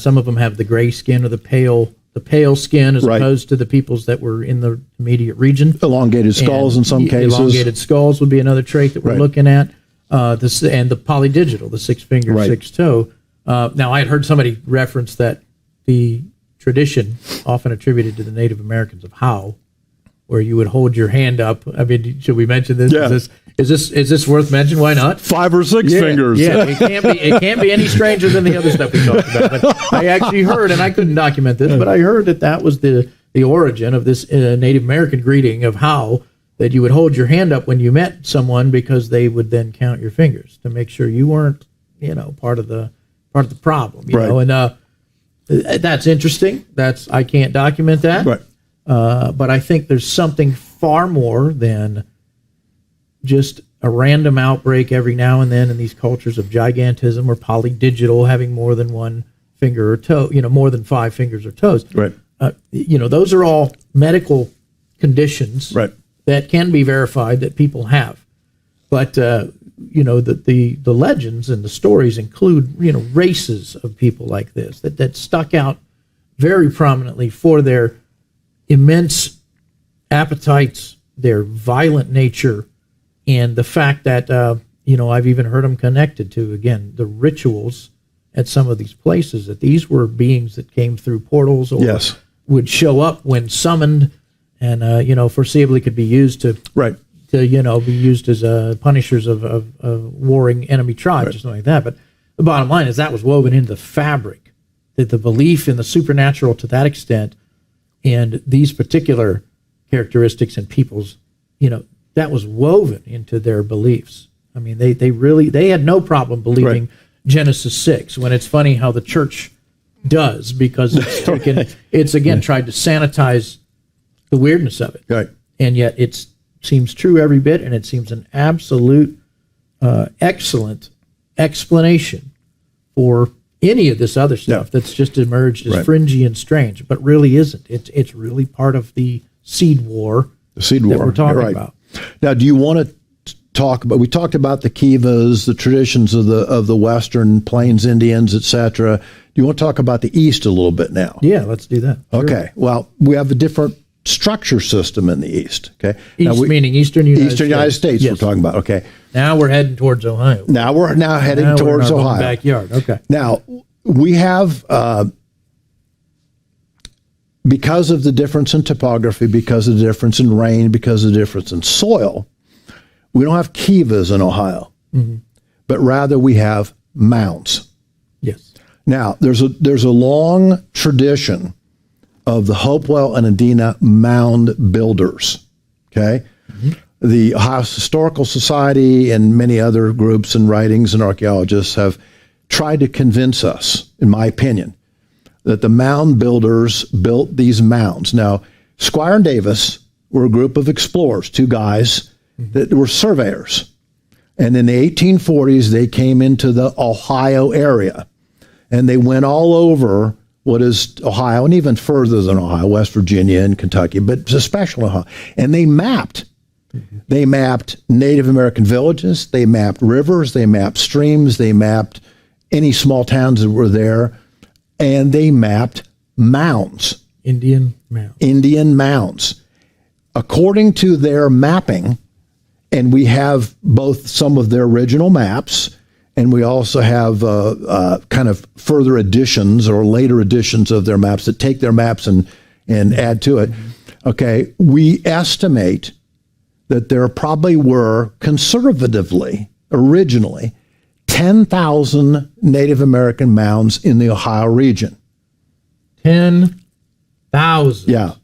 Some of them have the gray skin or the pale skin, as opposed to the peoples that were in the immediate region. Elongated skulls in some cases. Elongated skulls would be another trait that we're looking at. And the polydigital, the 6 finger, 6 toe. Now, I had heard somebody reference that the tradition, often attributed to the Native Americans, of how, where you would hold your hand up. I mean, should we mention this? Yeah. Is this worth mentioning? Why not? 5 or 6 fingers. Yeah, it can't be any stranger than the other stuff we talked about. But I actually heard, and I couldn't document this, but I heard that was the origin of this Native American greeting of how, that you would hold your hand up when you met someone, because they would then count your fingers to make sure you weren't, part of the problem. You know, and that's interesting. I can't document that. Right. But I think there's something far more than just a random outbreak every now and then in these cultures of gigantism or polydigital, having more than one finger or toe, more than 5 fingers or toes. Right. Those are all medical conditions that can be verified that people have. But, the legends and the stories include, races of people like this that stuck out very prominently for their immense appetites, their violent nature, and the fact that, I've even heard them connected to, again, the rituals at some of these places, that these were beings that came through portals or would show up when summoned, and, foreseeably could be used to be used as punishers of warring enemy tribes or something like that. But the bottom line is that was woven into the fabric, that the belief in the supernatural to that extent, and these particular characteristics in people's, that was woven into their beliefs. I mean, they had no problem believing Genesis 6, when it's funny how the church does, because it's taken, it's again tried to sanitize the weirdness of it. Right. And yet it seems true every bit, and it seems an absolute excellent explanation for any of this other stuff that's just emerged as fringy and strange, but really isn't. It's really part of the seed war. The seed war that we're talking about. Now, do you want to talk about? We talked about the Kivas, the traditions of the Western Plains Indians, etc. Do you want to talk about the East a little bit now? Yeah, let's do that. Sure. Okay. Well, we have a different structure system in the East. Okay. East, meaning Eastern United States. Yes. We're talking about. Okay. Now we're heading towards Ohio. Now we're heading towards Ohio. Backyard. Okay. Now we have, because of the difference in topography, because of the difference in rain, because of the difference in soil, we don't have kivas in Ohio, but rather we have mounds. Yes. Now there's a long tradition of the Hopewell and Adena mound builders. Okay. The Ohio Historical Society and many other groups and writings and archaeologists have tried to convince us, in my opinion, that the mound builders built these mounds. Now, Squire and Davis were a group of explorers, 2 guys that were surveyors. And in the 1840s, they came into the Ohio area, and they went all over what is Ohio, and even further than Ohio, West Virginia and Kentucky, but especially Ohio. And they mapped. They mapped Native American villages, they mapped rivers, they mapped streams, they mapped any small towns that were there, and they mapped mounds. Indian mounds. According to their mapping, and we have both some of their original maps, and we also have kind of further additions or later additions of their maps that take their maps and add to it. Okay, we estimate that there probably were, conservatively, originally, 10,000 Native American mounds in the Ohio region. 10,000. Yeah.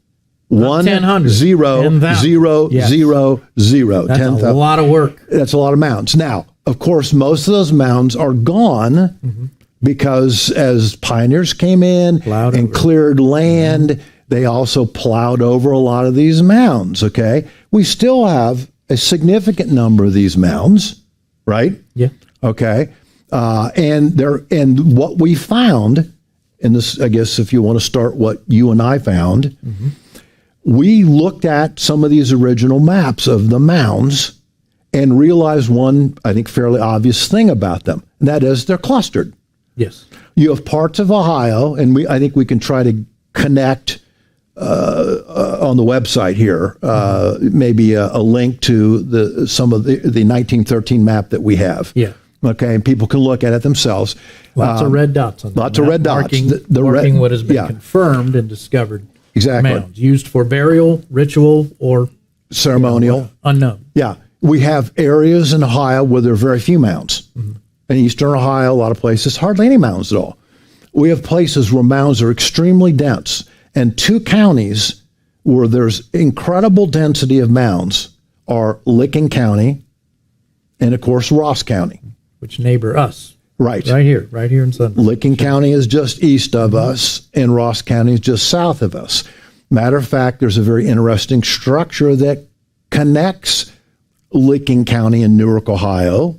1 0 0 Yes. 0 0. That's 10,000. a lot of work. That's a lot of mounds. Now, of course, most of those mounds are gone because as pioneers came in and cleared land, they also plowed over a lot of these mounds, okay? We still have a significant number of these mounds, right? Yeah. Okay. And what we found and this, I guess, if you want to start what you and I found, we looked at some of these original maps of the mounds and realized one, I think, fairly obvious thing about them, and that is they're clustered. Yes. You have parts of Ohio, and I think we can try to connect on the website here, maybe a link to some of the 1913 map that we have. Yeah. Okay, and people can look at it themselves. Lots of red dots on that. Lots of red dots. Marking what has been confirmed and discovered. Exactly. Mounds used for burial, ritual, or ceremonial. Unknown. Yeah. We have areas in Ohio where there are very few mounds. In eastern Ohio, a lot of places, hardly any mounds at all. We have places where mounds are extremely dense. And 2 counties where there's incredible density of mounds are Licking County and, of course, Ross County. Which neighbor us. Right. Right here in Sunday. Licking County is just east of us, and Ross County is just south of us. Matter of fact, there's a very interesting structure that connects Licking County in Newark, Ohio,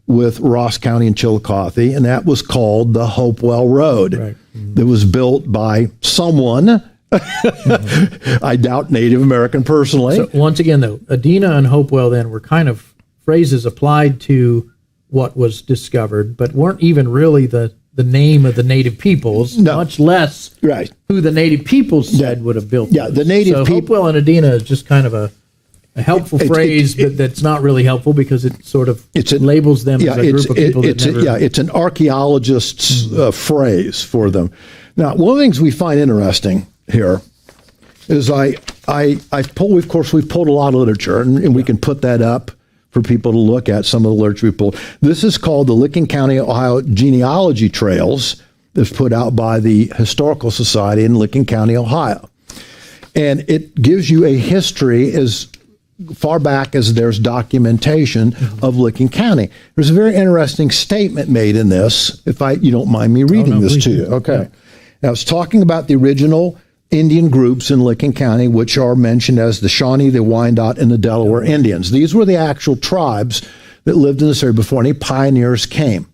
with Ross County and Chillicothe, and that was called the Hopewell Road. Right. That was built by someone. I doubt Native American personally. So once again, though, Adena and Hopewell then were kind of phrases applied to what was discovered, but weren't even really the name of the native peoples, much less who the native peoples said would have built those. The native people. Hopewell and Adena is just kind of a helpful phrase, but that's not really helpful because it sort of labels them as a group of people it's an archaeologist's phrase for them. Now, one of the things we find interesting here is we've pulled a lot of literature, and we can put that up for people to look at, some of the literature we pulled. This is called the Licking County, Ohio Genealogy Trails. It's put out by the Historical Society in Licking County, Ohio. And it gives you a history as far back as there's documentation of Licking County. There's a very interesting statement made in this, if you don't mind me reading this to you. Okay. Yeah. Now, it's talking about the original Indian groups in Licking County, which are mentioned as the Shawnee, the Wyandot, and the Delaware Indians. These were the actual tribes that lived in this area before any pioneers came,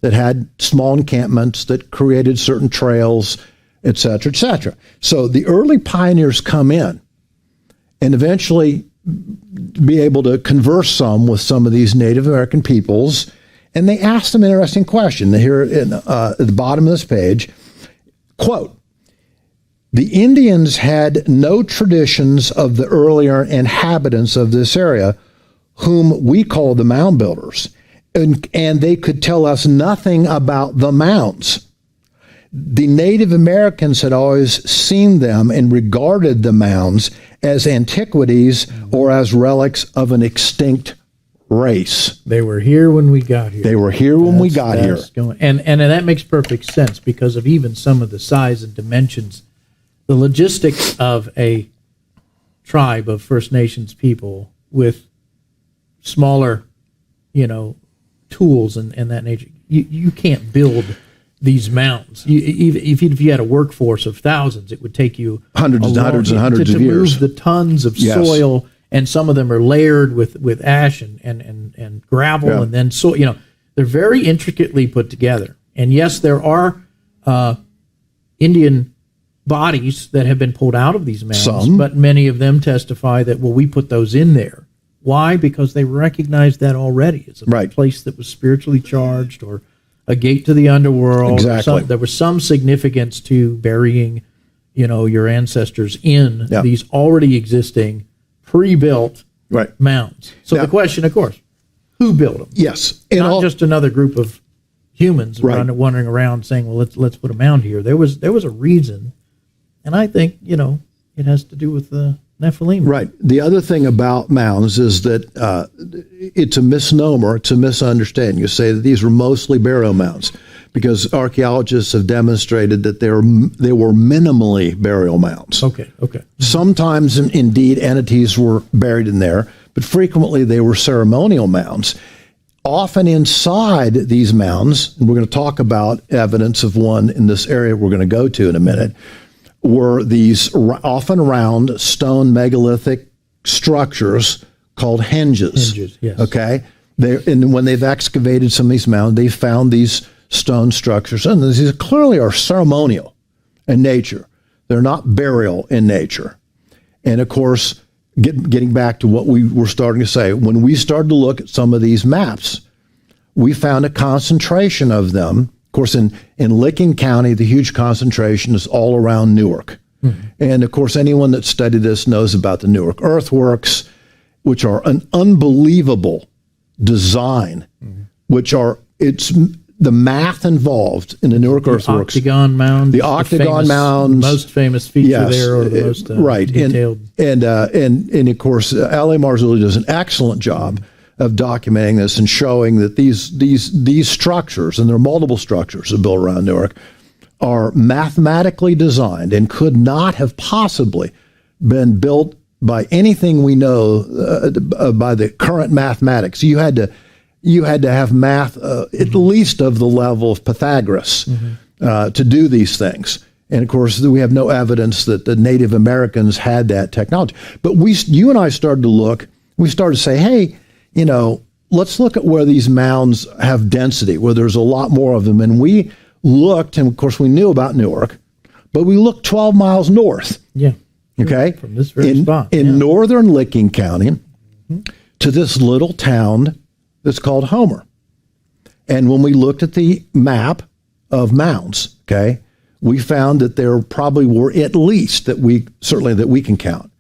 that had small encampments, that created certain trails, et cetera, et cetera. So the early pioneers come in and eventually be able to converse some with some of these Native American peoples, and they ask them an interesting question. Here at the bottom of this page, quote, "The Indians had no traditions of the earlier inhabitants of this area, whom we call the mound builders, and they could tell us nothing about the mounds. The Native Americans had always seen them and regarded the mounds as antiquities or as relics of an extinct race." They were here when we got here. They were here when we got here. And that makes perfect sense because of even some of the size and dimensions. The logistics of a tribe of First Nations people with smaller, tools and that nature, you can't build these mounds. If you had a workforce of thousands, it would take you hundreds of years to move the tons of soil, and some of them are layered with ash and gravel, and then soil. They're very intricately put together. And yes, there are Indian bodies that have been pulled out of these mounds, but many of them testify that, we put those in there. Why? Because they recognized that already. It's a place that was spiritually charged, or a gate to the underworld. Exactly. There was some significance to burying, your ancestors in these already existing, pre-built mounds. So the question, of course, who built them? Yes. Not just another group of humans wandering around saying, well, let's put a mound here. There was a reason. And I think, it has to do with the Nephilim. Right. The other thing about mounds is that it's a misnomer. It's a misunderstanding. You say that these were mostly burial mounds because archaeologists have demonstrated that they were minimally burial mounds. Okay. Sometimes, indeed, entities were buried in there, but frequently they were ceremonial mounds. Often inside these mounds, and we're going to talk about evidence of one in this area we're going to go to in a minute, were these often round stone megalithic structures called henges. Yes. Okay? And when they've excavated some of these mounds, they found these stone structures. And these clearly are ceremonial in nature. They're not burial in nature. And of course, getting back to what we were starting to say, when we started to look at some of these maps, we found a concentration of them. Of course, in Licking County, the huge concentration is all around Newark. And of course, anyone that studied this knows about the Newark Earthworks, which are an unbelievable design, it's the math involved in the Newark Earthworks. Octagon mound. The octagon mounds. Most famous feature there, or the most right. detailed. And of course, L.A. Marzulli does an excellent job of documenting this and showing that these structures, and there are multiple structures that built around Newark, are mathematically designed and could not have possibly been built by anything we know by the current mathematics. You had to have math at least of the level of Pythagoras to do these things. And of course, we have no evidence that the Native Americans had that technology. But you and I started to look. We started to say, hey, let's look at where these mounds have density, where there's a lot more of them. And we looked, and of course, we knew about Newark, but we looked 12 miles north. Yeah. Okay. From this very spot. In northern Licking County to this little town that's called Homer. And when we looked at the map of mounds, okay, we found that there probably were at least that we can count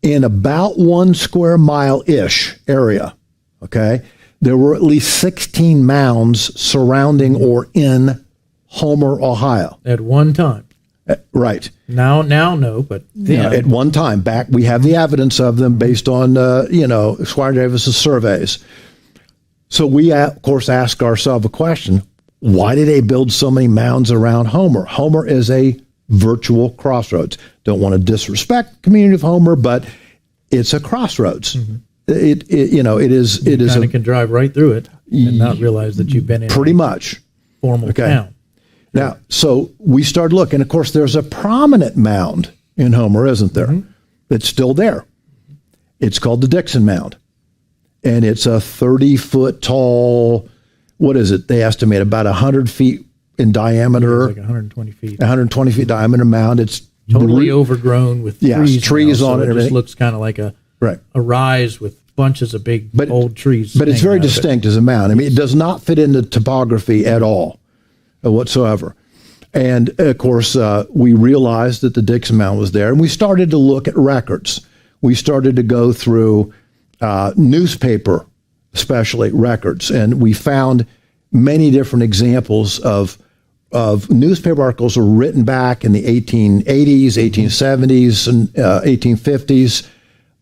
in about 1 square mile-ish area, okay, there were at least 16 mounds surrounding or in Homer, Ohio. At one time. Right. Now, no, but then. At one time back, we have the evidence of them based on, Squire Davis's surveys. So we, of course, ask ourselves a question. Why did they build so many mounds around Homer? Homer is a virtual crossroads. Don't want to disrespect the community of Homer, but it's a crossroads. It is. You kind of can drive right through it and not realize that you've been in pretty much formal town. Now, so we started looking. Of course, there's a prominent mound in Homer, isn't there? It's still there. It's called the Dixon Mound. And it's a 30-foot tall, what is it? They estimate about 100 feet in diameter. It's like 120 feet. 120 feet diameter mound. It's totally overgrown with trees on it. It just looks kind of like a rise with bunches of big old trees. But it's very distinct as a mound. I mean, it does not fit into topography at all whatsoever. And of course, we realized that the Dixon Mound was there, and we started to look at records. We started to go through newspaper, especially records, and we found many different examples of newspaper articles were written back in the 1880s, 1870s, and 1850s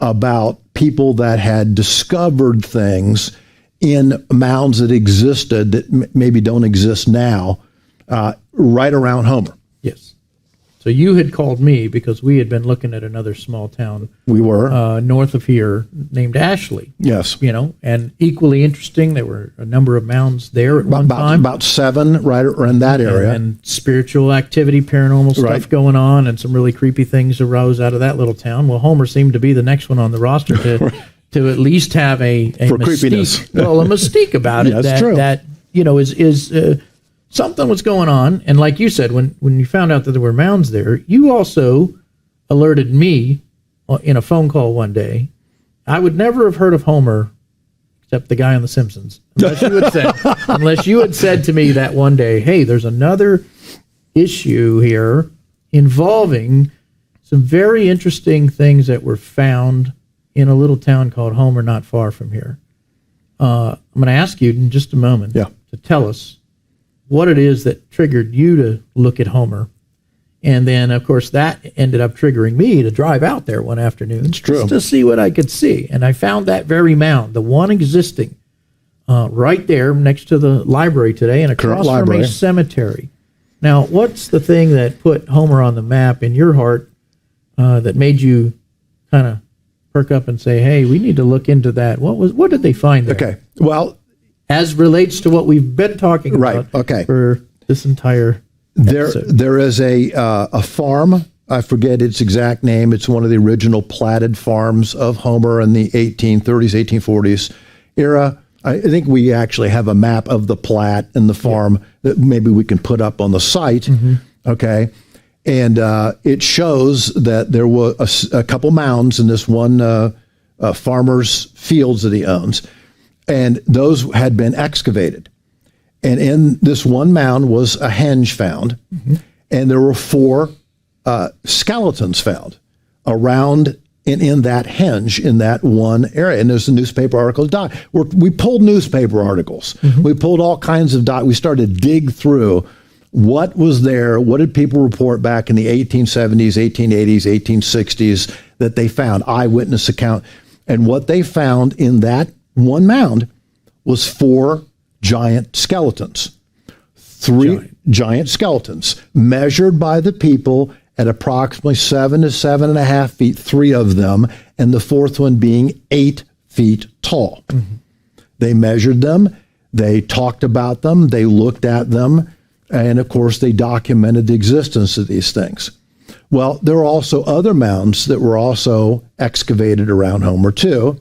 about people that had discovered things in mounds that existed that maybe don't exist now, right around Homer. Yes. So you had called me because we had been looking at another small town. We were. North of here named Ashley. Yes. And equally interesting, there were a number of mounds there at one time. About 7 right around that area. And spiritual activity, paranormal stuff going on, and some really creepy things arose out of that little town. Well, Homer seemed to be the next one on the roster to at least have a mystique. Well, a mystique about it. That's true. That is something was going on. And like you said, when you found out that there were mounds there, you also alerted me in a phone call one day. I would never have heard of Homer except the guy on The Simpsons, unless you had said to me that one day, hey, there's another issue here involving some very interesting things that were found in a little town called Homer not far from here. I'm going to ask you in just a moment to tell us what it is that triggered you to look at Homer. And then, of course, that ended up triggering me to drive out there one afternoon. It's true. Just to see what I could see. And I found that very mound, the one existing right there next to the library today and across from a cemetery. Now, what's the thing that put Homer on the map in your heart that made you kind of perk up and say, hey, we need to look into that? What did they find there? Okay. Well, as relates to what we've been talking about for this entire episode. There is a farm. I forget its exact name. It's one of the original platted farms of Homer in the 1830s, 1840s era. I think we actually have a map of the plat and the farm that maybe we can put up on the site. Okay. And it shows that there were a couple mounds in this one farmer's fields that he owns, and those had been excavated. And in this one mound was a henge found, and there were 4 skeletons found around and in that henge in that one area. And there's a newspaper article. We pulled newspaper articles. We pulled all kinds of we started to dig through what was there. What did people report back in the 1870s, 1880s, 1860s that they found, eyewitness account. And what they found in that one mound was 4 giant skeletons. 3 giant skeletons measured by the people at approximately 7 to 7.5 feet, 3 of them, and the 4th one being 8 feet tall. They measured them, they talked about them, they looked at them, and of course they documented the existence of these things. Well, there are also other mounds that were also excavated around Homer too.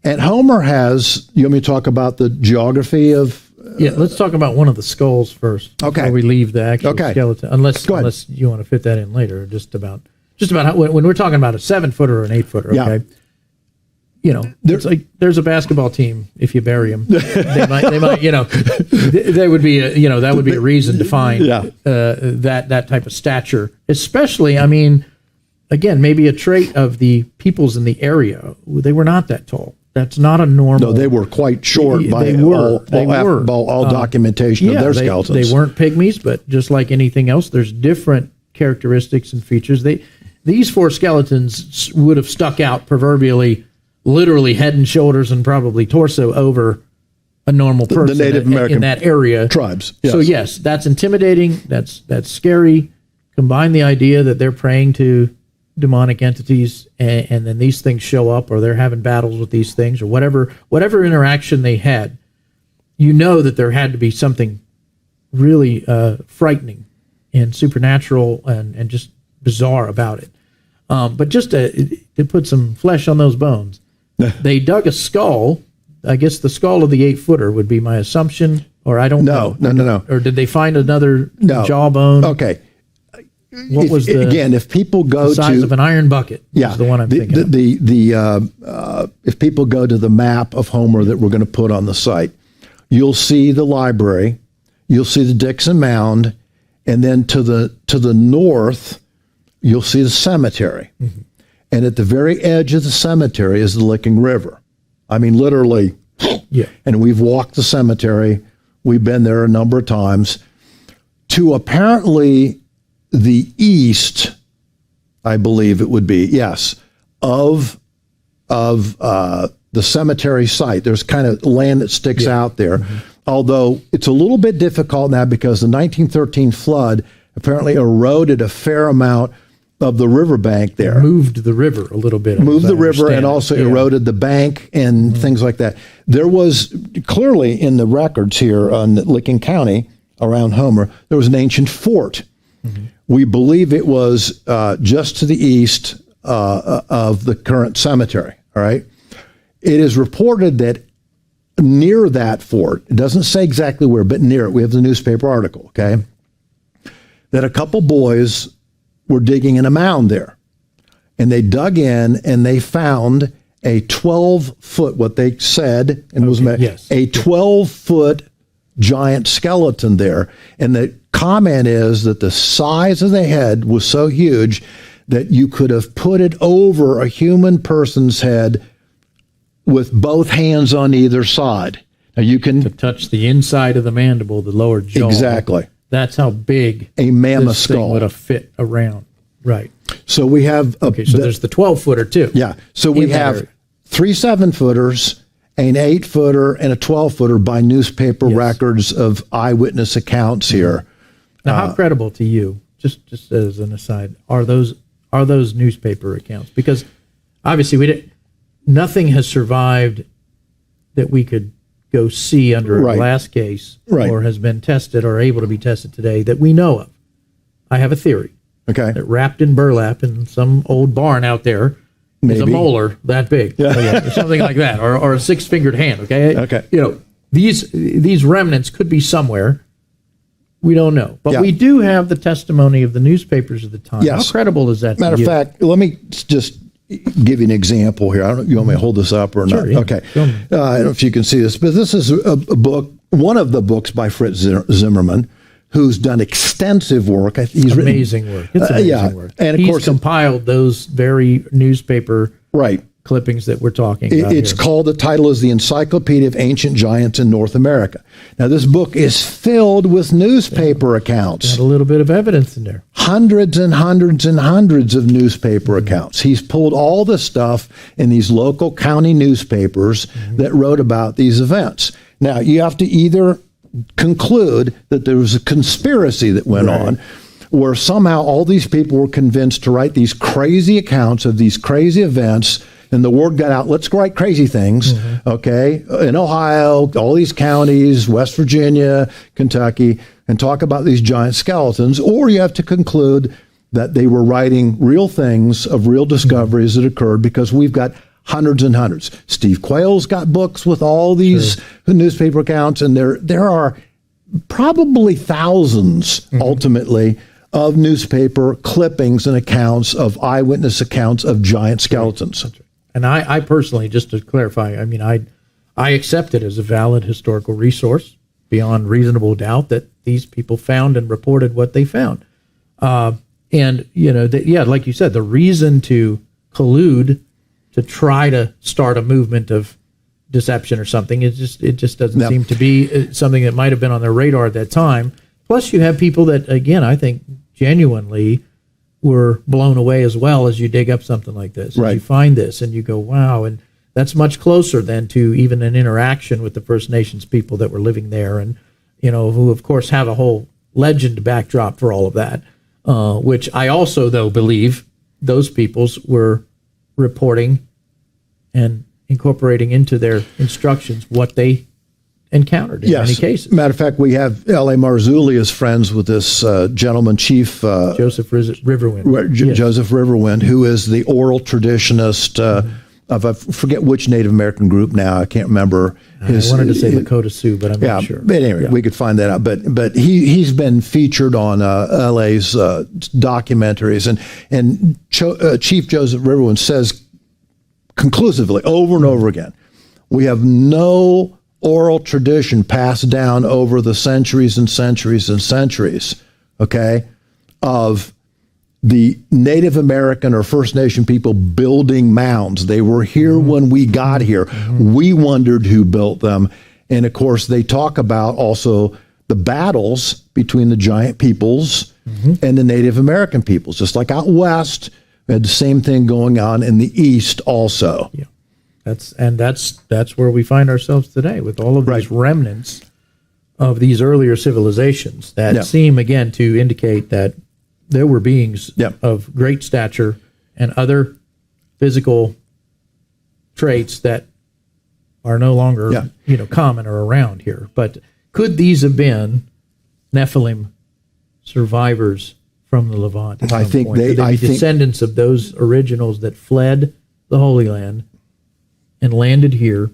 And Homer has, you want me to talk about the geography of... Yeah, let's talk about one of the skulls first. Okay. Before we leave the actual skeleton, unless you want to fit that in later. Just about how, when we're talking about a 7-footer or an 8-footer. Okay. You know, it's like there's a basketball team. If you bury them, they might. You know, they would be. That would be a reason to find that type of stature. Especially, I mean, again, maybe a trait of the peoples in the area. They were not that tall. That's not a normal. No, they were quite short by all documentation of their skeletons. They weren't pygmies, but just like anything else, there's different characteristics and features. These 4 skeletons would have stuck out proverbially, literally head and shoulders and probably torso over a normal person the Native American in that area. Tribes. Yes. So yes, that's intimidating. That's scary. Combine the idea that they're praying to demonic entities, and then these things show up, or they're having battles with these things, or whatever interaction they had. You know that there had to be something really frightening and supernatural and just bizarre about it. But just to put some flesh on those bones, they dug a skull. I guess the skull of the 8-footer would be my assumption, or I don't know. No. Or did they find another jawbone? Okay. What was if people go the size of an iron bucket? Yeah, is the one I'm thinking of. If people go to the map of Homer that we're going to put on the site, you'll see the library, you'll see the Dixon Mound, and then to the north, you'll see the cemetery. And at the very edge of the cemetery is the Licking River. I mean, literally. Yeah. And we've walked the cemetery. We've been there a number of times. To apparently the east, I believe it would be, yes, of the cemetery site. There's kind of land that sticks out there. Although it's a little bit difficult now because the 1913 flood apparently eroded a fair amount of the riverbank there. It moved the river a little bit. Moved the river and also eroded the bank and things like that. There was clearly in the records here on Licking County around Homer, there was an ancient fort. We believe it was just to the east of the current cemetery. All right. It is reported that near that fort, it doesn't say exactly where, but near it, we have the newspaper article, okay, that a couple boys were digging in a mound there. And they dug in and they found a 12-foot, what they said, and was a 12-foot giant skeleton there. And the comment is that the size of the head was so huge that you could have put it over a human person's head with both hands on either side. Now you can to touch the inside of the mandible, the lower jaw. Exactly. That's how big a mammoth this skull thing would have fit around. Right. So we have so there's the 12-footer too. Yeah. So we have 3 7-footers, an 8-footer, and a 12-footer by newspaper records of eyewitness accounts here. Now, how credible to you, just as an aside, are those newspaper accounts? Because obviously nothing has survived that we could go see under a glass case or has been tested or able to be tested today that we know of. I have a theory. Okay. That wrapped in burlap in some old barn out there is a molar that big, or something like that, or a 6-fingered hand. Okay. These remnants could be somewhere. We don't know, but we do have the testimony of the newspapers of the time. Yes. How credible is that? Matter of fact, let me just give you an example here. I don't know if you want me to hold this up or not. Sure, yeah. Okay. I don't know if you can see this, but this is a book, one of the books by Fritz Zimmerman, who's done extensive work. He's amazing work. It's amazing work. And of course, compiled those very newspaper clippings that we're talking about. It's called, the title is The Encyclopedia of Ancient Giants in North America. Now, this book is filled with newspaper accounts. Got a little bit of evidence in there. Hundreds and hundreds and hundreds of newspaper accounts. He's pulled all the stuff in these local county newspapers that wrote about these events. Now, you have to either conclude that there was a conspiracy that went on, where somehow all these people were convinced to write these crazy accounts of these crazy events, and the word got out, let's write crazy things, okay, in Ohio, all these counties, West Virginia, Kentucky, and talk about these giant skeletons. Or you have to conclude that they were writing real things of real discoveries that occurred, because we've got hundreds and hundreds. Steve Quayle's got books with all these newspaper accounts, and there are probably thousands, ultimately, of newspaper clippings and accounts of eyewitness accounts of giant skeletons. And I personally, just to clarify, I mean, I accept it as a valid historical resource beyond reasonable doubt that these people found and reported what they found. And, like you said, the reason to collude, to try to start a movement of deception or something, it just doesn't seem to be something that might have been on their radar at that time. Plus, you have people that, again, I think genuinely were blown away as well as you dig up something like this. Right. You find this and you go, wow, and that's much closer than to even an interaction with the First Nations people that were living there, and who of course have a whole legend backdrop for all of that, which I also though believe those peoples were reporting and incorporating into their instructions what they encountered in many cases. Matter of fact, we have L.A. Marzulli is friends with this gentleman, Chief Joseph Riverwind. Joseph Riverwind, who is the oral traditionist of, I forget which Native American group now. I can't remember. I wanted to say Lakota Sioux, but I'm not sure. But anyway, we could find that out. But he's been featured on L.A.'s documentaries, and Chief Joseph Riverwind says conclusively over and over again, we have no oral tradition passed down over the centuries and centuries and centuries, okay, of the Native American or First Nation people building mounds. They were here when we got here. We wondered who built them. And of course, they talk about also the battles between the giant peoples and the Native American peoples. Just like out west, we had the same thing going on in the east also. Yeah. That's where we find ourselves today, with all of these remnants of these earlier civilizations that seem again to indicate that there were beings of great stature and other physical traits that are no longer common or around here. But could these have been Nephilim survivors from the Levant? I think Could they be descendants of those originals that fled the Holy Land and landed here,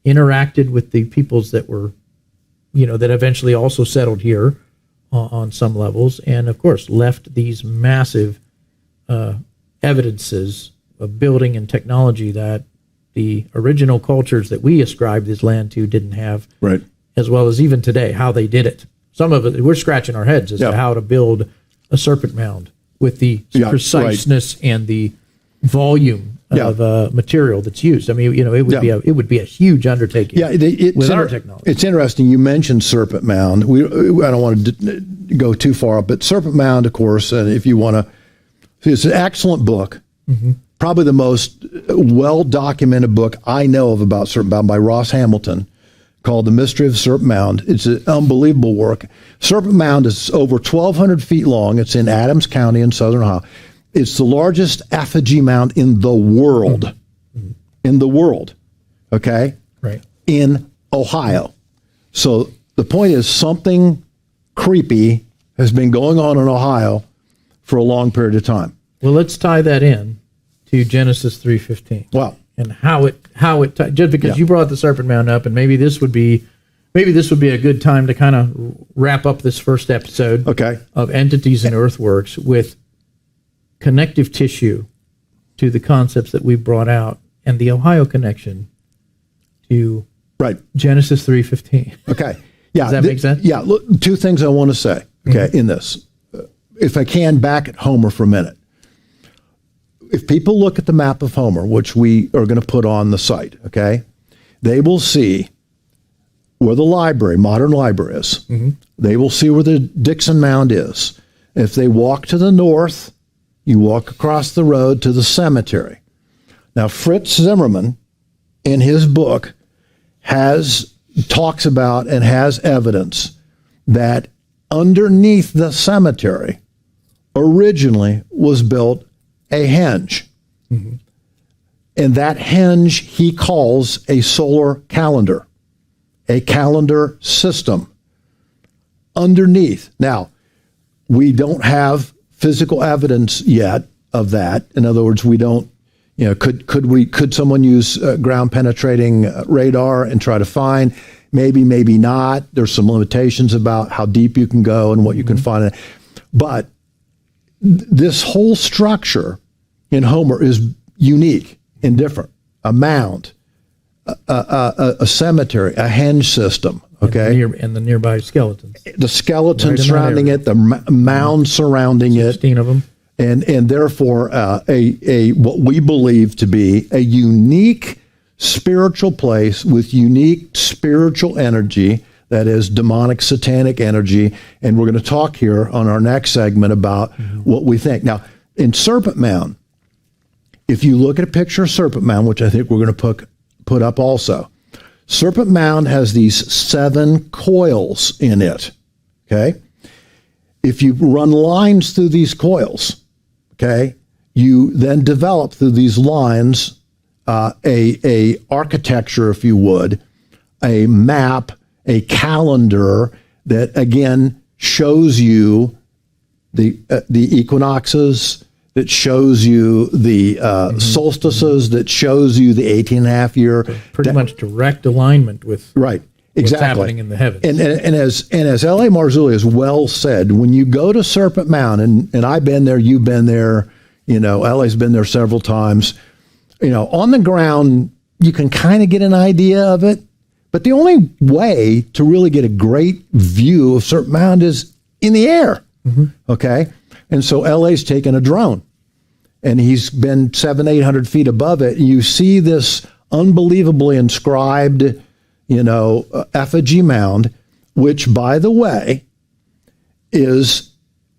interacted with the peoples that were, that eventually also settled here on some levels, and of course left these massive evidences of building and technology that the original cultures that we ascribe this land to didn't have, as well as even today, how they did it. Some of it, we're scratching our heads as to how to build a serpent mound with the preciseness and the volume of material that's used. I mean, it would be a huge undertaking. With our technology. It's interesting. You mentioned Serpent Mound. I don't want to go too far, but Serpent Mound, of course, and if you want to, it's an excellent book. Probably the most well documented book I know of about Serpent Mound, by Ross Hamilton, called The Mystery of Serpent Mound. It's an unbelievable work. Serpent Mound is over 1,200 feet long. It's in Adams County in southern Ohio. It's the largest effigy mound in the world. In the world. Okay? Right. In Ohio. So the point is, something creepy has been going on in Ohio for a long period of time. Well, let's tie that in to Genesis 3:15. Wow. And how it just because you brought the Serpent Mound up, and maybe this would be a good time to kind of wrap up this first episode of Entities and Earthworks with connective tissue to the concepts that we brought out and the Ohio connection to Genesis 3:15. Okay. Yeah. Does that make sense? Yeah. Look, two things I want to say, in this. If I can, back at Homer for a minute. If people look at the map of Homer, which we are going to put on the site, they will see where the library, modern library is. They will see where the Dixon Mound is. If they walk to the north, you walk across the road to the cemetery. Now, Fritz Zimmerman, in his book, talks about and has evidence that underneath the cemetery originally was built a henge. And that henge he calls a solar calendar, a calendar system underneath. Now, we don't have physical evidence yet of that. In other words, we don't, could someone use ground penetrating radar and try to find? Maybe, maybe not. There's some limitations about how deep you can go and what you can find. But this whole structure in Homer is unique and different. A mound, a cemetery, a henge system, And the nearby skeletons. The skeleton surrounding it, the mound surrounding 16 of them. And therefore a what we believe to be a unique spiritual place with unique spiritual energy, that is demonic satanic energy. And we're going to talk here on our next segment about what we think. Now, in Serpent Mound, if you look at a picture of Serpent Mound, which I think we're going to put up also, Serpent Mound has these 7 coils in it, If you run lines through these coils, you then develop through these lines a architecture, if you would, a map, a calendar that, again, shows you the equinoxes, that shows you the solstices, that shows you the 18.5 year. Pretty much direct alignment with exactly. what's happening in the heavens. And as L.A. Marzulli has well said, when you go to Serpent Mound, and I've been there, you've been there, L.A.'s been there several times, on the ground, you can kind of get an idea of it. But the only way to really get a great view of Serpent Mound is in the air, And so L.A.'s taken a drone, and he's been 700-800 feet above it. And you see this unbelievably inscribed, effigy mound, which, by the way, is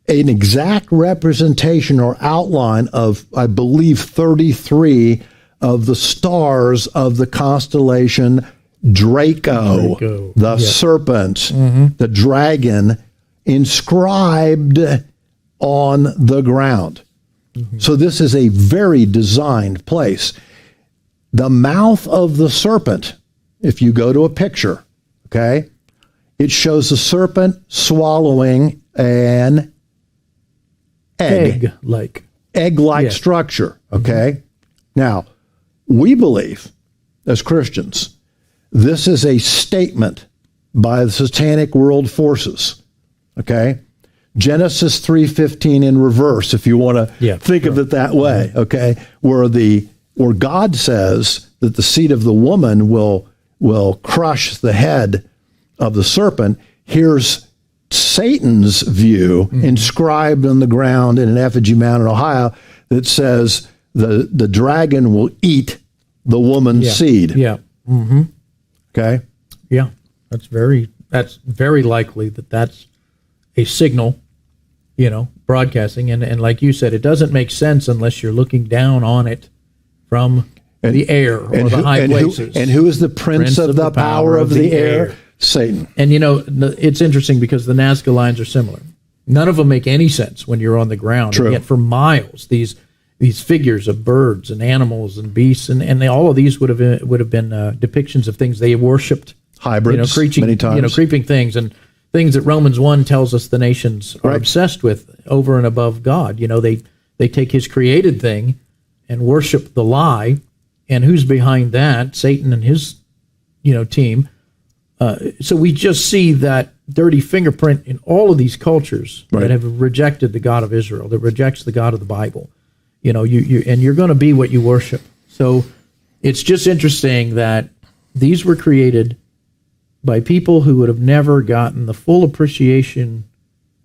an exact representation or outline of, I believe, 33 of the stars of the constellation Draco. The serpent, the dragon, inscribed on the ground. So this is a very designed place. The mouth of the serpent, if you go to a picture, it shows the serpent swallowing an egg-like structure, Now, we believe, as Christians, this is a statement by the satanic world forces, Genesis 3:15 in reverse, if you want to think of it that way, where God says that the seed of the woman will crush the head of the serpent. Here's Satan's view inscribed on the ground in an effigy mound in Ohio that says the dragon will eat the woman's seed. Okay. Yeah, that's very likely that's a signal, broadcasting. And like you said, it doesn't make sense unless you're looking down on it from the air or the high places. And who is the prince of the power of the air? Satan. And it's interesting because the Nazca lines are similar. None of them make any sense when you're on the ground. True. And yet for miles, these figures of birds and animals and beasts, and all of these would have been depictions of things they worshipped. Hybrids, many times. Creeping things and things that Romans 1 tells us the nations are obsessed with over and above God. They take his created thing and worship the lie. And who's behind that? Satan and his, team. So we just see that dirty fingerprint in all of these cultures that have rejected the God of Israel, that rejects the God of the Bible. And you're going to be what you worship. So it's just interesting that these were created by people who would have never gotten the full appreciation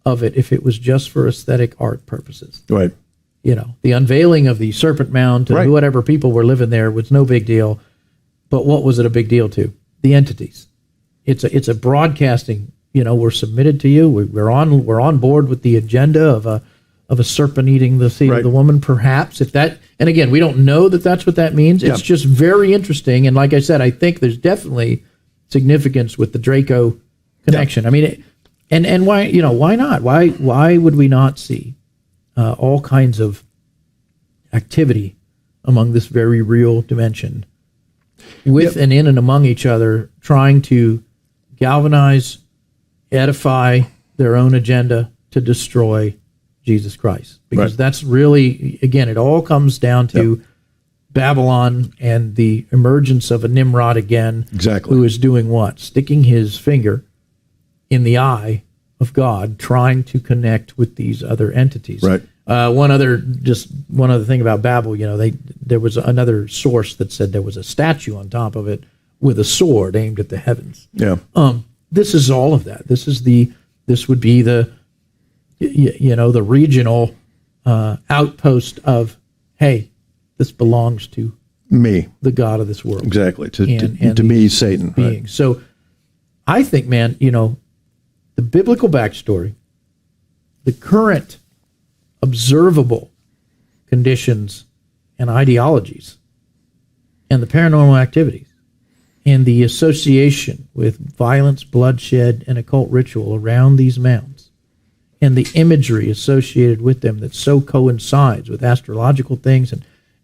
of it if it was just for aesthetic art purposes. Right. The unveiling of the Serpent Mound to whatever people were living there was no big deal. But what was it a big deal to? The entities. It's a broadcasting. We're submitted to you. We're on board with the agenda of a serpent eating the seed of the woman. Perhaps if that. And again, we don't know that that's what that means. It's just very interesting. And like I said, I think there's definitely significance with the Draco connection. I mean, and why why not? Why would we not see all kinds of activity among this very real dimension, with and in and among each other, trying to galvanize, edify their own agenda to destroy Jesus Christ? Because that's really, again, it all comes down to Babylon and the emergence of a Nimrod again, who is doing what? Sticking his finger in the eye of God, trying to connect with these other entities. Right. One other thing about Babel, there was another source that said there was a statue on top of it with a sword aimed at the heavens. Yeah. This is all of that. This would be the regional outpost of, hey, this belongs to me, the God of this world. Exactly. To me, Satan. Being. Right. So I think, man, the biblical backstory, the current observable conditions and ideologies, and the paranormal activities, and the association with violence, bloodshed, and occult ritual around these mounds, and the imagery associated with them that so coincides with astrological things,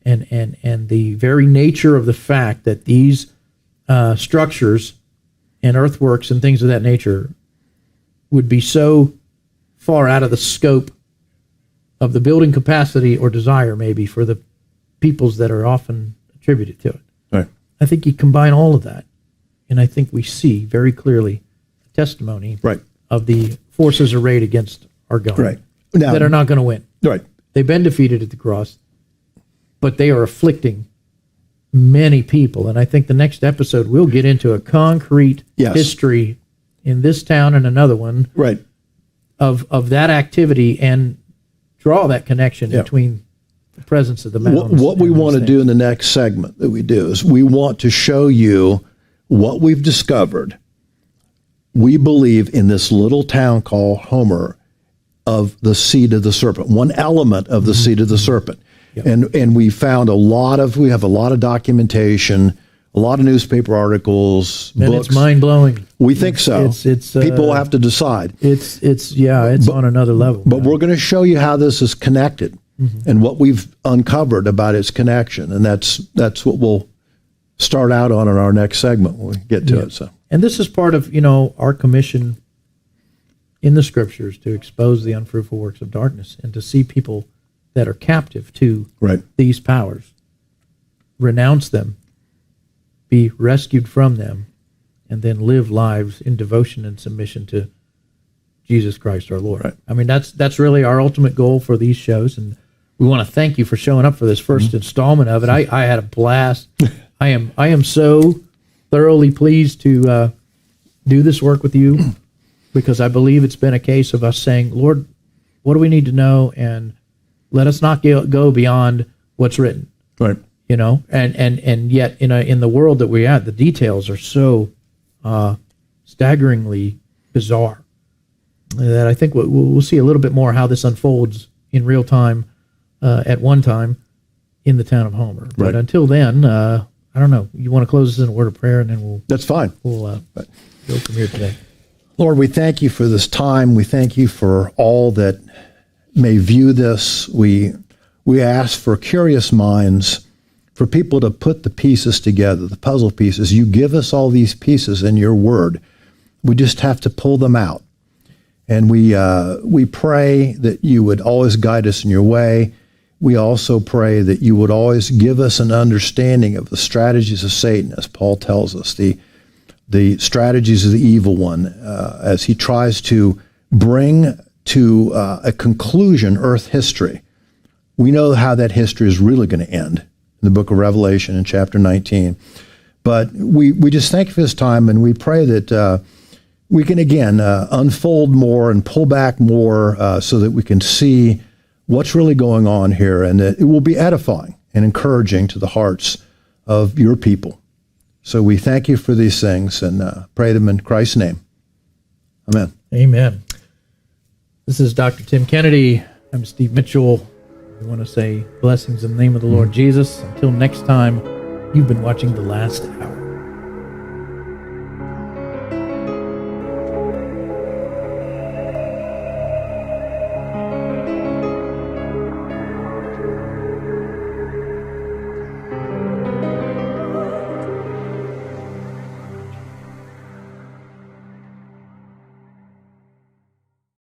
and the very nature of the fact that these structures and earthworks and things of that nature would be so far out of the scope of the building capacity or desire, maybe, for the peoples that are often attributed to it. Right. I think you combine all of that, and I think we see very clearly the testimony of the forces arrayed against our God that are not going to win. Right. They've been defeated at the cross, but they are afflicting many people. And I think the next episode we'll get into a concrete history in this town and another one of that activity and draw that connection between the presence of the mountains. What we want to do in the next segment that we do is we want to show you what we've discovered. We believe in this little town called Homer of the seed of the serpent, one element of the seed of the serpent. And we found we have a lot of documentation, a lot of newspaper articles, and books. It's mind-blowing. We think so. It's people have to decide. It's on another level. But we're going to show you how this is connected and what we've uncovered about its connection. And that's what we'll start out on in our next segment when we get to it. So, and this is part of, our commission in the scriptures to expose the unfruitful works of darkness and to see people that are captive to these powers, renounce them, be rescued from them, and then live lives in devotion and submission to Jesus Christ our Lord. I mean, that's really our ultimate goal for these shows, and we want to thank you for showing up for this first installment of it. I had a blast. I am so thoroughly pleased to do this work with you, because I believe it's been a case of us saying, Lord, what do we need to know? And let us not go beyond what's written. Right. And yet in the world that we're at, the details are so staggeringly bizarre that I think we'll see a little bit more how this unfolds in real time at one time in the town of Homer. But until then, I don't know. You want to close this in a word of prayer, and then we'll... That's fine. We'll go from here today. Lord, we thank you for this time. We thank you for all that may view this. We ask for curious minds, for people to put the pieces together, the puzzle pieces. You give us all these pieces in your word. We just have to pull them out. And we pray that you would always guide us in your way. we also pray that you would always give us an understanding of the strategies of Satan, as Paul tells us, the strategies of the evil one, as he tries to bring to a conclusion earth history. We know how that history is really going to end in the book of Revelation in chapter 19. But we just thank you for this time, and we pray that we can, again, unfold more and pull back more so that we can see what's really going on here, and that it will be edifying and encouraging to the hearts of your people. So we thank you for these things and pray them in Christ's name. Amen. Amen. This is Dr. Tim Kennedy. I'm Steve Mitchell. We want to say blessings in the name of the Lord Jesus. Until next time, you've been watching The Last Hour.